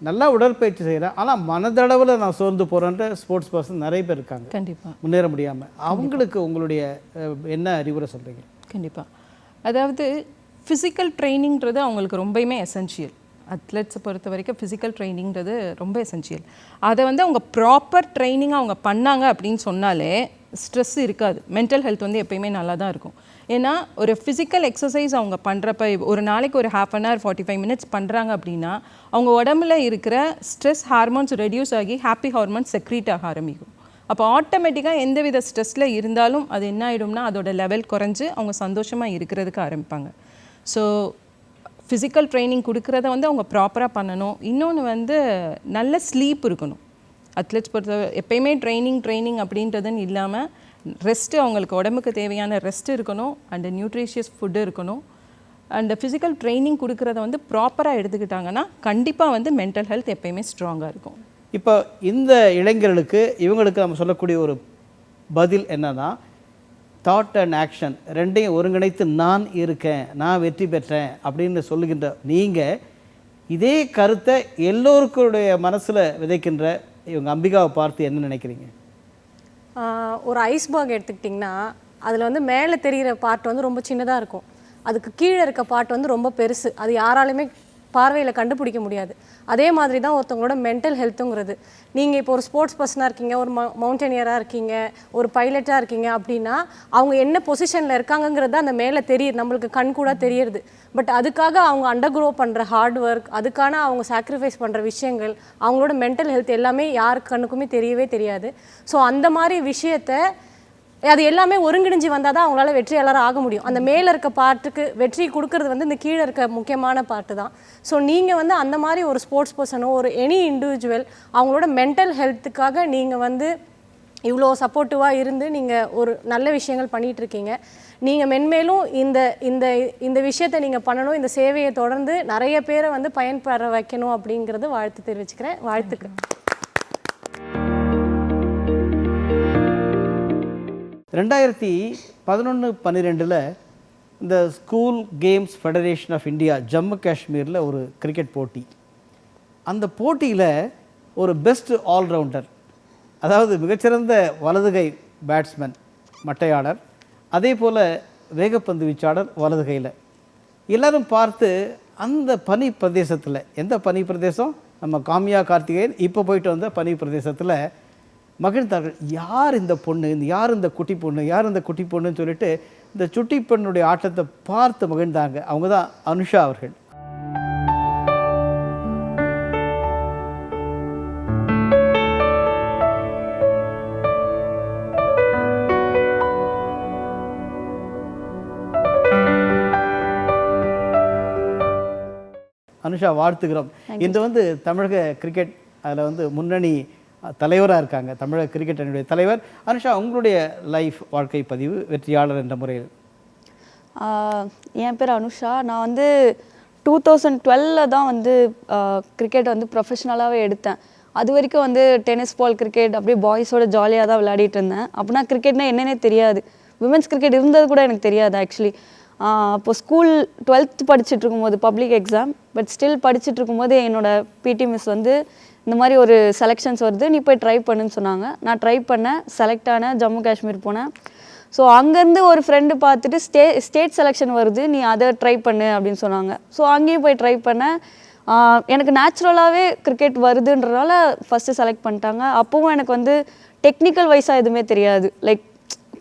நல்லா உடற்பயிற்சி செய்கிறேன், ஆனால் மனதளவில் நான் சோர்ந்து போகிறேன்ற ஸ்போர்ட்ஸ் பர்சன் நிறைய பேர் இருக்காங்க, கண்டிப்பாக முன்னேற முடியாமல். அவங்களுக்கு உங்களுடைய என்ன அறிவுரை சொல்கிறீங்க? கண்டிப்பாக, அதாவது ஃபிசிக்கல் ட்ரைனிங்கிறது அவங்களுக்கு ரொம்பவுமே எசென்ஷியல். அத்லெட்ஸை பொறுத்த வரைக்கும் ஃபிசிக்கல் ட்ரைனிங்கிறது ரொம்ப எசென்ஷியல். அதை வந்து அவங்க ப்ராப்பர் ட்ரைனிங்காக அவங்க பண்ணாங்க அப்படின்னு சொன்னாலே ஸ்ட்ரெஸ் இருக்காது. மென்டல் ஹெல்த் வந்து எப்பயுமே நல்லா தான் இருக்கும். ஏன்னா ஒரு ஃபிசிக்கல் எக்ஸசைஸ் அவங்க பண்ணுறப்ப ஒரு நாளைக்கு ஒரு 1/2 hour 45 minutes பண்ணுறாங்க அப்படின்னா அவங்க உடம்புல இருக்கிற ஸ்ட்ரெஸ் ஹார்மோன்ஸ் ரெடியூஸ் ஆகி ஹாப்பி ஹார்மோன்ஸ் செக்ரீட் ஆக ஆரம்பிக்கும். அப்போ ஆட்டோமேட்டிக்காக எந்தவித ஸ்ட்ரெஸ்ஸில் இருந்தாலும் அது என்ன ஆகிடும்னா அதோட லெவல் குறைஞ்சு அவங்க சந்தோஷமாக இருக்கிறதுக்கு ஆரம்பிப்பாங்க. ஸோ ஃபிசிக்கல் ட்ரைனிங் கொடுக்குறத வந்து அவங்க ப்ராப்பராக பண்ணணும். இன்னொன்று வந்து நல்ல ஸ்லீப் இருக்கணும். அத்லெட்ஸ் பொறுத்த எப்பயுமே ட்ரைனிங் அப்படின்றதுன்னு இல்லாமல் ரெஸ்ட்டு, அவங்களுக்கு உடம்புக்கு தேவையான ரெஸ்ட் இருக்கணும், அண்டு நியூட்ரிஷியஸ் ஃபுட்டு இருக்கணும். அண்ட் ஃபிசிக்கல் ட்ரைனிங் கொடுக்குறத வந்து ப்ராப்பராக எடுத்துக்கிட்டாங்கன்னா கண்டிப்பாக வந்து மென்டல் ஹெல்த் எப்பயுமே ஸ்ட்ராங்காக இருக்கும். இப்போ இந்த இளைஞர்களுக்கு இவங்களுக்கு நம்ம சொல்லக்கூடிய ஒரு பதில் என்னன்னா, தாட் அண்ட் ஆக்ஷன் ரெண்டையும் ஒருங்கிணைத்து நான் இருக்கேன், நான் வெற்றி பெற்றேன் அப்படின்னு சொல்லுகின்ற நீங்கள் இதே கருத்தை எல்லோருக்குடைய மனசில் விதைக்கின்ற இவங்க அம்பிகாவை பார்த்து என்ன நினைக்கிறீங்க? ஒரு ஐஸ்பர்க் எடுத்துக்கிட்டிங்கன்னா அதில் வந்து மேலே தெரிகிற பார்ட் வந்து ரொம்ப சின்னதாக இருக்கும், அதுக்கு கீழே இருக்க பார்ட் வந்து ரொம்ப பெருசு, அது யாராலுமே பார்வையில் கண்டுபிடிக்க முடியாது. அதே மாதிரி தான் ஒருத்தவங்களோட மென்டல் ஹெல்த்துங்கிறது. நீங்கள் இப்போ ஒரு ஸ்போர்ட்ஸ் பர்சனாக இருக்கீங்க, ஒரு மவுண்டனியராக இருக்கீங்க, ஒரு பைலட்டாக இருக்கீங்க அப்படின்னா அவங்க என்ன பொசிஷனில் இருக்காங்கங்கிறது அந்த மேலே தெரியுது, நம்மளுக்கு கண் கூட தெரியுது. பட் அதுக்காக அவங்க அண்டர்க்ரோ பண்ணுற ஹார்ட் ஒர்க், அதுக்கான அவங்க சாக்ரிஃபைஸ் பண்ணுற விஷயங்கள், அவங்களோட மென்டல் ஹெல்த் எல்லாமே யார் கண்ணுக்குமே தெரியவே தெரியாது. ஸோ அந்த மாதிரி விஷயத்தை அது எல்லாமே ஒருங்கிணைஞ்சு வந்தால் தான் அவங்களால வெற்றியாளராக ஆக முடியும். அந்த மேலே இருக்க பார்ட்டுக்கு வெற்றி கொடுக்கறது வந்து இந்த கீழே இருக்க முக்கியமான பார்ட்டு தான். ஸோ நீங்கள் வந்து அந்த மாதிரி ஒரு ஸ்போர்ட்ஸ் பர்சனோ ஒரு எனி இண்டிவிஜுவல் அவங்களோட மென்டல் ஹெல்த்துக்காக நீங்கள் வந்து இவ்வளோ சப்போர்ட்டிவாக இருந்து நீங்கள் ஒரு நல்ல விஷயங்கள் பண்ணிகிட்ருக்கீங்க. நீங்கள் மென்மேலும் இந்த இந்த இந்த விஷயத்தை நீங்கள் பண்ணணும், இந்த சேவையை தொடர்ந்து நிறைய பேரை வந்து பயன்பெற வைக்கணும் அப்படிங்கிறது வாழ்த்து தெரிவிச்சுக்கிறேன். வாழ்த்துக்கள். 2011-12 இந்த school games federation of India Jammu காஷ்மீரில் ஒரு கிரிக்கெட் போட்டி. அந்த போட்டியில் ஒரு பெஸ்ட் ஆல்ரவுண்டர், அதாவது மிகச்சிறந்த வலதுகை பேட்ஸ்மேன் மட்டையாளர், அதே போல் வேகப்பந்து வீச்சாளர் வலதுகையில் எல்லோரும் பார்த்து அந்த பனி பிரதேசத்தில், எந்த பனி பிரதேசம், நம்ம காமியா கார்த்திகேயன் இப்போ போயிட்டு வந்த பனி பிரதேசத்தில் மகிழ்ந்தார்கள். யார் இந்த பொண்ணு, யார் இந்த குட்டி பொண்ணு, யார் இந்த குட்டி பொண்ணுன்னு சொல்லிட்டு இந்த சுட்டி பெண்ணுடைய ஆட்டத்தை பார்த்து மகிழ்ந்தாங்க. அவங்க தான் அனுஷா அவர்கள். அனுஷா வாழ்த்துக்கிறோம். இது வந்து தமிழக கிரிக்கெட் அதில் வந்து முன்னணி தலைவராக இருக்காங்க, தமிழக கிரிக்கெட் அணியுடைய தலைவர். அனுஷா, உங்களுடைய லைஃப் வாழ்க்கை பதிவு வெற்றியாளர் என்ற முறையில். என் பேர் அனுஷா. நான் வந்து 2012 தான் வந்து கிரிக்கெட் வந்து ப்ரொஃபஷ்னலாகவே எடுத்தேன். அது வரைக்கும் வந்து டென்னிஸ் பால் கிரிக்கெட் அப்படியே பாய்ஸோட ஜாலியாக தான் விளையாடிட்டு இருந்தேன். அப்படின்னா கிரிக்கெட்னா என்னன்னே தெரியாது. விமென்ஸ் கிரிக்கெட் இருந்தது கூட எனக்கு தெரியாது ஆக்சுவலி. அப்போது ஸ்கூல் 12th படிச்சுட்டு இருக்கும்போது பப்ளிக் எக்ஸாம், பட் ஸ்டில் படிச்சுட்டு இருக்கும்போது என்னோடய பிடி மிஸ் வந்து இந்த மாதிரி ஒரு செலெக்ஷன்ஸ் வருது, நீ போய் ட்ரை பண்ணுன்னு சொன்னாங்க. நான் ட்ரை பண்ணேன், செலக்ட் ஆனேன், ஜம்மு காஷ்மீர் போனேன். ஸோ அங்கேருந்து ஒரு ஃப்ரெண்டு பார்த்துட்டு ஸ்டேட் செலெக்ஷன் வருது, நீ அதை ட்ரை பண்ணு அப்படின்னு சொன்னாங்க. ஸோ அங்கேயும் போய் ட்ரை பண்ணேன். எனக்கு நேச்சுரலாகவே கிரிக்கெட் வருதுன்றனால ஃபஸ்ட்டு செலக்ட் பண்ணிட்டாங்க. அப்போவும் எனக்கு வந்து டெக்னிக்கல் வைஸாக எதுவுமே தெரியாது. லைக்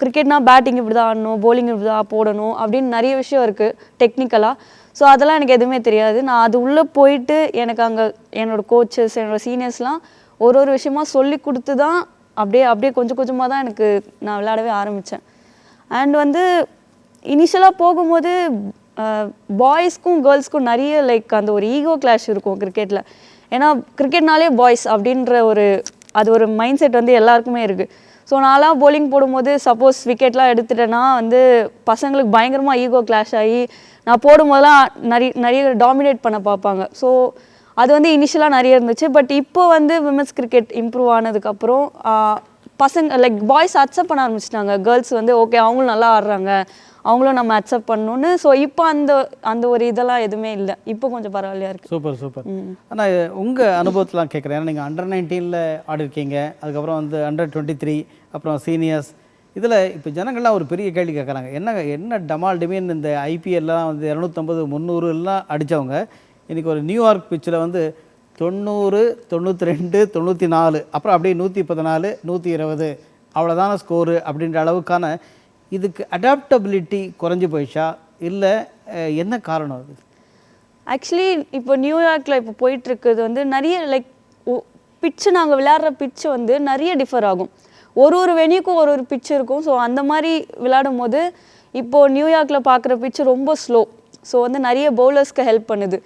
கிரிக்கெட்னா பேட்டிங் இப்படி தான் ஆடணும், போலிங் இப்படி தான் போடணும் அப்படின்னு நிறைய விஷயம் இருக்குது டெக்னிக்கலாக. ஸோ அதெல்லாம் எனக்கு எதுவுமே தெரியாது. நான் அது உள்ளே போயிட்டு எனக்கு அங்கே என்னோடய கோச்சஸ், என்னோடய சீனியர்ஸ்லாம் ஒரு விஷயமா சொல்லி கொடுத்து தான் அப்படியே கொஞ்சம் கொஞ்சமாக தான் எனக்கு நான் விளையாடவே ஆரம்பித்தேன். அண்ட் வந்து இனிஷியலாக போகும்போது பாய்ஸ்க்கும் கேர்ள்ஸ்க்கும் நிறைய லைக் அந்த ஒரு ஈகோ கிளாஷ் இருக்கும் கிரிக்கெட்டில். ஏன்னா கிரிக்கெட்னாலே பாய்ஸ் அப்படின்ற அது ஒரு மைண்ட் செட் வந்து எல்லாருக்குமே இருக்குது. ஸோ நான்லாம் போலிங் போடும்போது சப்போஸ் விக்கெட்லாம் எடுத்துட்டேன்னா வந்து பசங்களுக்கு பயங்கரமாக ஈகோ கிளாஷ் ஆகி நான் போடும்போதெல்லாம் நிறைய டாமினேட் பண்ண பார்ப்பாங்க. ஸோ அது வந்து இனிஷியலாக நிறைய இருந்துச்சு. பட் இப்போ வந்து விமென்ஸ் கிரிக்கெட் இம்ப்ரூவ் ஆனதுக்கப்புறம் பசங்க லைக் பாய்ஸ் அக்செப்ட் பண்ண ஆரம்பிச்சிட்டாங்க. கேர்ள்ஸ் வந்து ஓகே அவங்களும் நல்லா ஆடுறாங்க, அவங்களும் நம்ம அக்செப்ட் பண்ணணும்னு. ஸோ இப்போ அந்த ஒரு இதெல்லாம் எதுவுமே இல்லை. இப்போ கொஞ்சம் பரவாயில்லையா இருக்குது. சூப்பர். ஆனால் உங்கள் அனுபவத்தெலாம் கேட்குறேன். ஏன்னா நீங்கள் Under 19 ஆடிருக்கீங்க, அதுக்கப்புறம் வந்து Under 23, அப்புறம் சீனியர்ஸ். இதில் இப்போ ஜனங்கள்லாம் ஒரு பெரிய கேள்வி கேட்குறாங்க, என்ன டமால் டிமீன் இந்த ஐபிஎல்லாம் வந்து 250, 300 எல்லாம் அடித்தவங்க இன்றைக்கி ஒரு நியூயார்க் பிச்சில் வந்து 90, 92, 94, அப்புறம் அப்படியே 114, 120 அவ்வளோதான ஸ்கோரு அப்படின்ற அளவுக்கான இதுக்கு அடாப்டபிலிட்டி குறைஞ்சி போயிடுச்சா, இல்லை என்ன காரணம் அது? ஆக்சுவலி இப்போ நியூயார்க்கில் இப்போ போயிட்டுருக்குது வந்து நிறைய லைக் பிச்சு, நாங்கள் விளையாடுற பிச்சு வந்து நிறைய டிஃபர் ஆகும். ஒரு வெனியூக்கும் ஒரு பிச்சு இருக்கும். ஸோ அந்த மாதிரி விளையாடும் போது இப்போது நியூயார்க்கில் பார்க்குற பிச்சு ரொம்ப ஸ்லோ. ஸோ வந்து நிறைய பவுலர்ஸ்க்கு ஹெல்ப் பண்ணுது.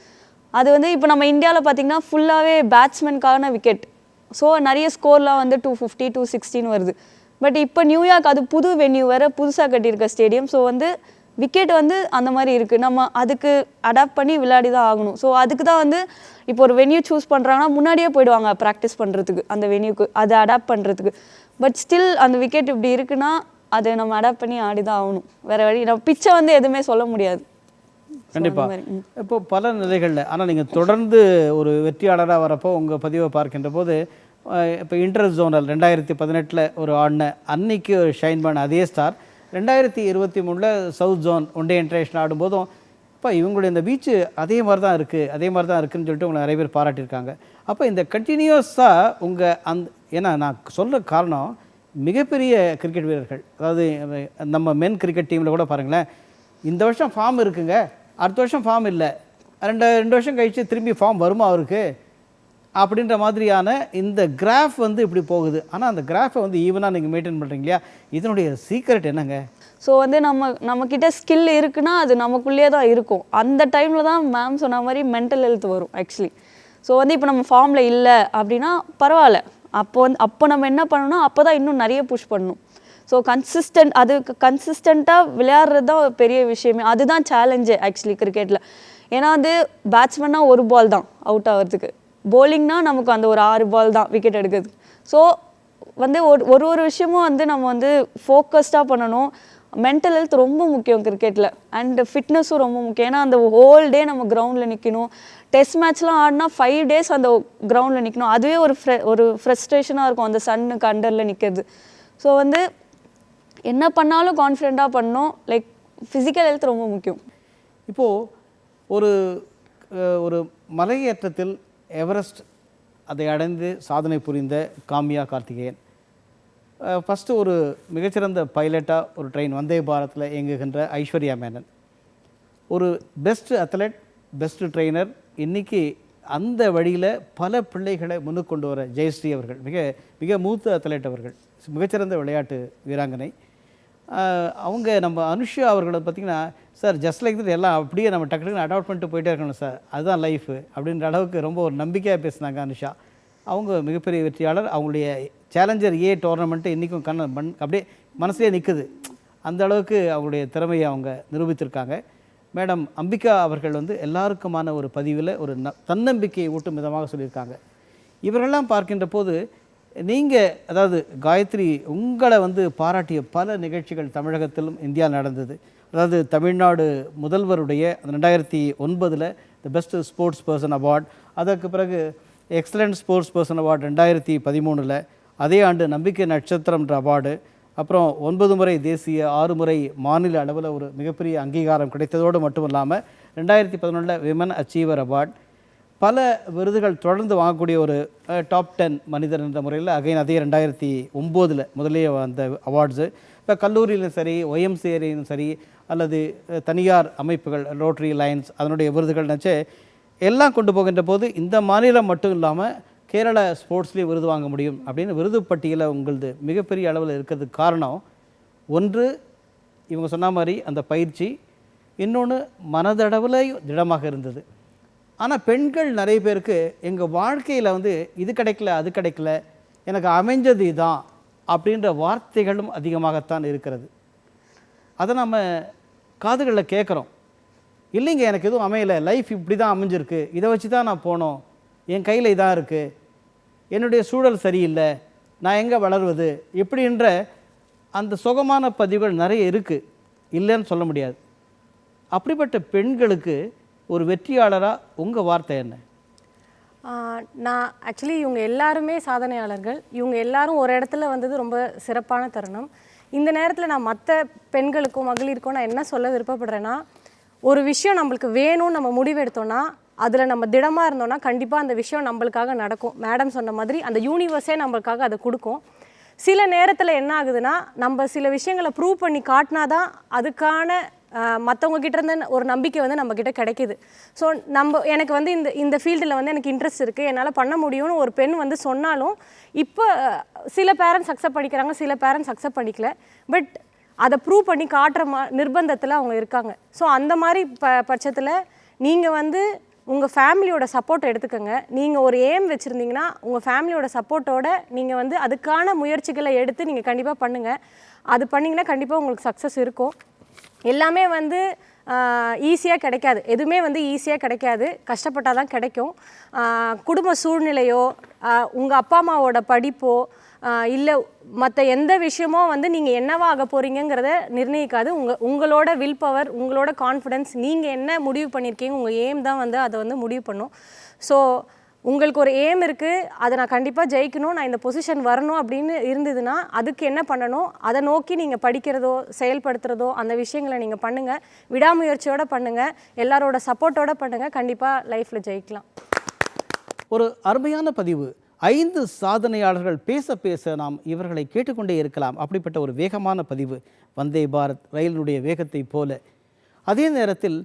அது வந்து இப்போ நம்ம இந்தியாவில் பார்த்திங்கன்னா ஃபுல்லாகவே பேட்ஸ்மேனுக்கான விக்கெட். ஸோ நிறைய ஸ்கோர்லாம் வந்து 250, 216 வருது. பட் இப்போ நியூயார்க் அது புது வென்யூ வேறு, புதுசாக கட்டியிருக்க ஸ்டேடியம். ஸோ வந்து விக்கெட் வந்து அந்த மாதிரி இருக்குது. நம்ம அதுக்கு அடாப்ட் பண்ணி விளையாடி தான் ஆகணும். ஸோ அதுக்கு தான் வந்து இப்போ ஒரு வென்யூ சூஸ் பண்ணுறாங்கன்னா முன்னாடியே போயிடுவாங்க ப்ராக்டிஸ் பண்ணுறதுக்கு அந்த வென்யூக்கு, அதை அடாப்ட் பண்ணுறதுக்கு. பட் ஸ்டில் அந்த விக்கெட் இப்படி இருக்குன்னா அதை நம்ம அடாப்ட் பண்ணி ஆடி தான் ஆகணும். வேறு வழி, நம்ம பிச்சை வந்து எதுவுமே சொல்ல முடியாது. கண்டிப்பாக. இப்போ பல நிலைகளில், ஆனால் நீங்கள் தொடர்ந்து ஒரு வெற்றியாளராக வரப்போ உங்கள் பதிவை பார்க்கின்ற போது இப்போ இன்டர் ஜோனல் 2018 ஒரு ஆடின அன்னைக்கு ஷைன் பண்ண அதே star 2023 south zone one day international ஆடும்போதும் இப்போ இவங்களுடைய இந்த வீச்சு அதே மாதிரி தான் இருக்குதுன்னு சொல்லிட்டு உங்களை நிறைய பேர் பாராட்டியிருக்காங்க. அப்போ இந்த கண்டினியூஸாக உங்கள் ஏன்னா நான் சொல்கிற காரணம் மிகப்பெரிய கிரிக்கெட் வீரர்கள், அதாவது நம்ம மென் கிரிக்கெட் டீமில் கூட பாருங்களேன், இந்த வருஷம் ஃபார்ம் இருக்குங்க, அடுத்த வருஷம் ஃபார்ம் இல்லை, 2 வருஷம் கழித்து திரும்பி ஃபார்ம் வருமா அவருக்கு அப்படின்ற மாதிரியான இந்த கிராஃப் வந்து இப்படி போகுது. ஆனால் அந்த கிராஃபை வந்து ஈவனாக நீங்கள் மெயின்டைன் பண்ணுறீங்க இல்லையா, இதனுடைய சீக்ரெட் என்னங்க? ஸோ வந்து நம்மக்கிட்ட ஸ்கில் இருக்குன்னா அது நமக்குள்ளேயே தான் இருக்கும். அந்த டைமில் தான் மேம் சொன்ன மாதிரி மென்டல் ஹெல்த் வரும் ஆக்சுவலி. ஸோ வந்து இப்போ நம்ம ஃபார்மில் இல்லை அப்படின்னா பரவாயில்ல, அப்போ நம்ம என்ன பண்ணணும்னா அப்போ தான் இன்னும் நிறைய புஷ் பண்ணணும். ஸோ கன்சிஸ்டண்ட்டாக விளையாடுறது தான் பெரிய விஷயமே. அதுதான் சேலஞ்சு ஆக்சுவலி கிரிக்கெட்டில். ஏன்னா வந்து பேட்ஸ்மேனாக ஒரு பால் தான் அவுட் ஆகிறதுக்கு, போலிங்னா நமக்கு அந்த ஒரு 6 பால் தான் விக்கெட் எடுக்கிறது. ஸோ வந்து ஒரு விஷயமும் வந்து நம்ம வந்து ஃபோக்கஸ்டாக பண்ணணும். மென்டல் ஹெல்த் ரொம்ப முக்கியம் கிரிக்கெட்டில். அண்ட் ஃபிட்னஸும் ரொம்ப முக்கியம். ஏன்னா அந்த ஹோல் டே நம்ம கிரவுண்டில் நிற்கணும். டெஸ்ட் மேட்ச்லாம் ஆடினா 5 days அந்த கிரவுண்டில் நிற்கணும். அதுவே ஒரு ஃப்ரஸ்ட்ரேஷனாக இருக்கும் அந்த சன்னுக்கு அண்டரில் நிற்கிறது. ஸோ வந்து என்ன பண்ணாலும் கான்ஃபிடெண்ட்டாக பண்ணணும். லைக் ஃபிசிக்கல் ஹெல்த் ரொம்ப முக்கியம். இப்போது ஒரு மலையேற்றத்தில் எவரெஸ்ட் அதை அடைந்து சாதனை புரிந்த காமியா கார்த்திகேயன் ஃபஸ்ட்டு ஒரு மிகச்சிறந்த பைலட்டாக ஒரு ட்ரெயின் வந்தே பாரத்தில் இயங்குகின்ற ஐஸ்வர்யா மேனன், ஒரு பெஸ்ட் அத்லெட், பெஸ்ட் ட்ரெயினர், இன்றைக்கி அந்த வழியில் பல பிள்ளைகளை முன்னுக்கு கொண்டு வர ஜெயஸ்ரீ அவர்கள் மிக மூத்த அத்லெட், அவர்கள் மிகச்சிறந்த விளையாட்டு வீராங்கனை. அவங்க நம்ம அனுஷா அவர்களை பார்த்திங்கன்னா, சார் ஜஸ்ட் லைக் தட் எல்லாம் அப்படியே நம்ம டக்குனு அடாப்ட் பண்ணிட்டு போயிட்டே இருக்கணும் சார், அதுதான் லைஃபு அப்படின்ற அளவுக்கு ரொம்ப ஒரு நம்பிக்கையாக பேசுனாங்க அனுஷா. அவங்க மிகப்பெரிய வெற்றியாளர். அவங்களுடைய சேலஞ்சர் ஏ டோர்னமெண்ட்டு இன்றைக்கும் அப்படியே மனசுலேயே நிற்குது. அந்த அளவுக்கு அவங்களுடைய திறமையை அவங்க நிரூபித்திருக்காங்க. மேடம் அம்பிகா அவர்கள் வந்து எல்லாருக்குமான ஒரு பதிவில் ஒரு தன்னம்பிக்கையை ஊட்டும் விதமாக சொல்லியிருக்காங்க. இவரெல்லாம் பார்க்கின்ற போது நீங்கள், அதாவது காயத்ரி, உங்களை வந்து பாராட்டிய பல நிகழ்ச்சிகள் தமிழகத்திலும் இந்தியா நடந்தது. அதாவது தமிழ்நாடு முதல்வருடைய 2009 the best sports person award, அதற்கு பிறகு எக்ஸலண்ட் ஸ்போர்ட்ஸ் பர்சன் அவார்டு 2013, அதே ஆண்டு நம்பிக்கை நட்சத்திரம்ன்ற அவார்டு, அப்புறம் 9 முறை தேசிய 6 முறை மாநில அளவில் ஒரு மிகப்பெரிய அங்கீகாரம் கிடைத்ததோடு மட்டும் இல்லாமல் 2011 விமன் அச்சீவர் அவார்ட், பல விருதுகள் தொடர்ந்து வாங்கக்கூடிய ஒரு டாப் 10 மனிதர் என்ற முறையில் அகைன் அதே 2009 முதலே அந்த அவார்ட்ஸு. இப்போ கல்லூரியிலும் சரி, ஒய்எம்சிஏலையும் சரி, அல்லது தனியார் அமைப்புகள் ரோட்டரி லைன்ஸ் அதனுடைய விருதுகள் நினச்சி எல்லாம் கொண்டு போகின்ற போது இந்த மாநிலம் மட்டும் இல்லாமல் கேரளா ஸ்போர்ட்ஸ்லேயும் விருது வாங்க முடியும் அப்படின்னு விருது பட்டியலில் உங்களது மிகப்பெரிய அளவில் இருக்கிறதுக்கு காரணம், ஒன்று இவங்க சொன்ன மாதிரி அந்த பயிற்சி, இன்னொன்று மனதளவில் திடமாக இருந்தது. ஆனால் பெண்கள் நிறைய பேருக்கு எங்கள் வாழ்க்கையில் வந்து இது கிடைக்கல அது கிடைக்கல, எனக்கு அமைஞ்சது இதுதான் அப்படின்ற வார்த்தைகளும் அதிகமாகத்தான் இருக்கிறது. அதை நம்ம காதுகளில் கேட்குறோம். இல்லைங்க, எனக்கு எதுவும் அமையலை, லைஃப் இப்படி தான் அமைஞ்சிருக்கு, இதை வச்சு தான் நான் போனோம், என் கையில் இதாக இருக்குது, என்னுடைய சூழல் சரியில்லை, நான் எங்கே வளர்வது, இப்படின்ற அந்த சுகமான பதிவுகள் நிறைய இருக்குது, இல்லைன்னு சொல்ல முடியாது. அப்படிப்பட்ட பெண்களுக்கு ஒரு வெற்றியாளராக உங்கள் வார்த்தை என்ன? நான் ஆக்சுவலி இவங்க எல்லாருமே சாதனையாளர்கள். இவங்க எல்லாரும் ஒரு இடத்துல வந்தது ரொம்ப சிறப்பான தருணம். இந்த நேரத்தில் நான் மற்ற பெண்களுக்கும் மகளிருக்கும் நான் என்ன சொல்ல விருப்பப்படுறேன்னா, ஒரு விஷயம் நம்மளுக்கு வேணும்னு நம்ம முடிவெடுத்தோன்னா, அதில் நம்ம திடமாக இருந்தோன்னா கண்டிப்பாக அந்த விஷயம் நம்மளுக்காக நடக்கும். மேடம் சொன்ன மாதிரி அந்த யூனிவர்ஸே நம்மளுக்காக அதை கொடுக்கும். சில நேரத்தில் என்ன ஆகுதுன்னா, நம்ம சில விஷயங்களை ப்ரூவ் பண்ணி காட்டினா தான் அதுக்கான மற்றவங்க கிட்ட இருந்து ஒரு நம்பிக்கை வந்து நம்மக்கிட்ட கிடைக்கிது. ஸோ எனக்கு வந்து இந்த ஃபீல்டில் வந்து எனக்கு இன்ட்ரெஸ்ட் இருக்குது, என்னால் பண்ண முடியும்னு ஒரு பெண் வந்து சொன்னாலும், இப்போ சில பேரண்ட்ஸ் அக்செப்ட் பண்ணிக்கிறாங்க, சில பேரண்ட்ஸ் அக்செப்ட் பண்ணிக்கல. பட் அதை ப்ரூவ் பண்ணி காட்டுற நிர்பந்தத்தில் அவங்க இருக்காங்க. ஸோ அந்த மாதிரி பட்சத்தில் நீங்கள் வந்து உங்கள் ஃபேமிலியோட சப்போர்ட்டை எடுத்துக்கோங்க. நீங்கள் ஒரு எய்ம் வச்சுருந்தீங்கன்னா உங்கள் ஃபேமிலியோட சப்போர்ட்டோட நீங்கள் வந்து அதுக்கான முயற்சிகளை எடுத்து நீங்கள் கண்டிப்பாக பண்ணுங்கள். அது பண்ணிங்கன்னா கண்டிப்பாக உங்களுக்கு சக்ஸஸ் இருக்கும். எல்லாமே வந்து ஈஸியாக கிடைக்காது, எதுவுமே வந்து ஈஸியாக கிடைக்காது, கஷ்டப்பட்டால் தான் கிடைக்கும். குடும்ப சூழ்நிலையோ உங்கள் அப்பா அம்மாவோட படிப்போ இல்லை மற்ற எந்த விஷயமோ வந்து நீங்கள் என்னவாக போகிறீங்கிறத நிர்ணயிக்காது. உங்களோட வில் பவர், உங்களோட கான்ஃபிடென்ஸ், நீங்கள் என்ன முடிவு பண்ணியிருக்கீங்க, உங்கள் எய்ம் தான் வந்து அதை வந்து முடிவு பண்ணும். ஸோ உங்களுக்கு ஒரு எய்ம் இருக்குது, அதை நான் கண்டிப்பாக ஜெயிக்கணும், நான் இந்த பொசிஷன் வரணும் அப்படின்னு இருந்ததுன்னா அதுக்கு என்ன பண்ணணும், அதை நோக்கி நீங்கள் படிக்கிறதோ செயல்படுத்துகிறதோ அந்த விஷயங்களை நீங்கள் பண்ணுங்கள். விடாமுயற்சியோடு பண்ணுங்கள், எல்லாரோட சப்போர்ட்டோடு பண்ணுங்கள், கண்டிப்பாக லைஃப்பில் ஜெயிக்கலாம். ஒரு அருமையான பதிவு. 5 சாதனையாளர்கள் பேச பேச நாம் இவர்களை கேட்டுக்கொண்டே இருக்கலாம். அப்படிப்பட்ட ஒரு வேகமான பதிவு, வந்தே பாரத் ரயிலினுடைய வேகத்தை போல. அதே நேரத்தில்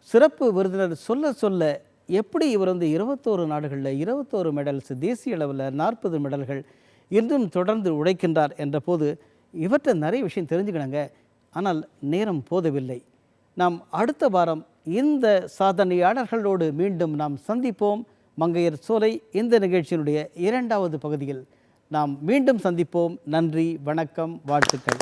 சிறப்பு விருந்தினர் சொல்ல சொல்ல எப்படி இவர் வந்து 21 நாடுகளில் 21 மெடல்ஸ், தேசிய அளவில் 40 மெடல்கள், இன்னும் தொடர்ந்து உழைக்கின்றார் என்ற போது இவற்றை நிறைய விஷயம் தெரிஞ்சுக்கணுங்க. ஆனால் நேரம் போதவில்லை. நாம் அடுத்த வாரம் இந்த சாதனையாளர்களோடு மீண்டும் நாம் சந்திப்போம். மங்கையர் சோலை இந்த நிகழ்ச்சியினுடைய 2வது பகுதியில் நாம் மீண்டும் சந்திப்போம். நன்றி, வணக்கம், வாழ்த்துக்கள்.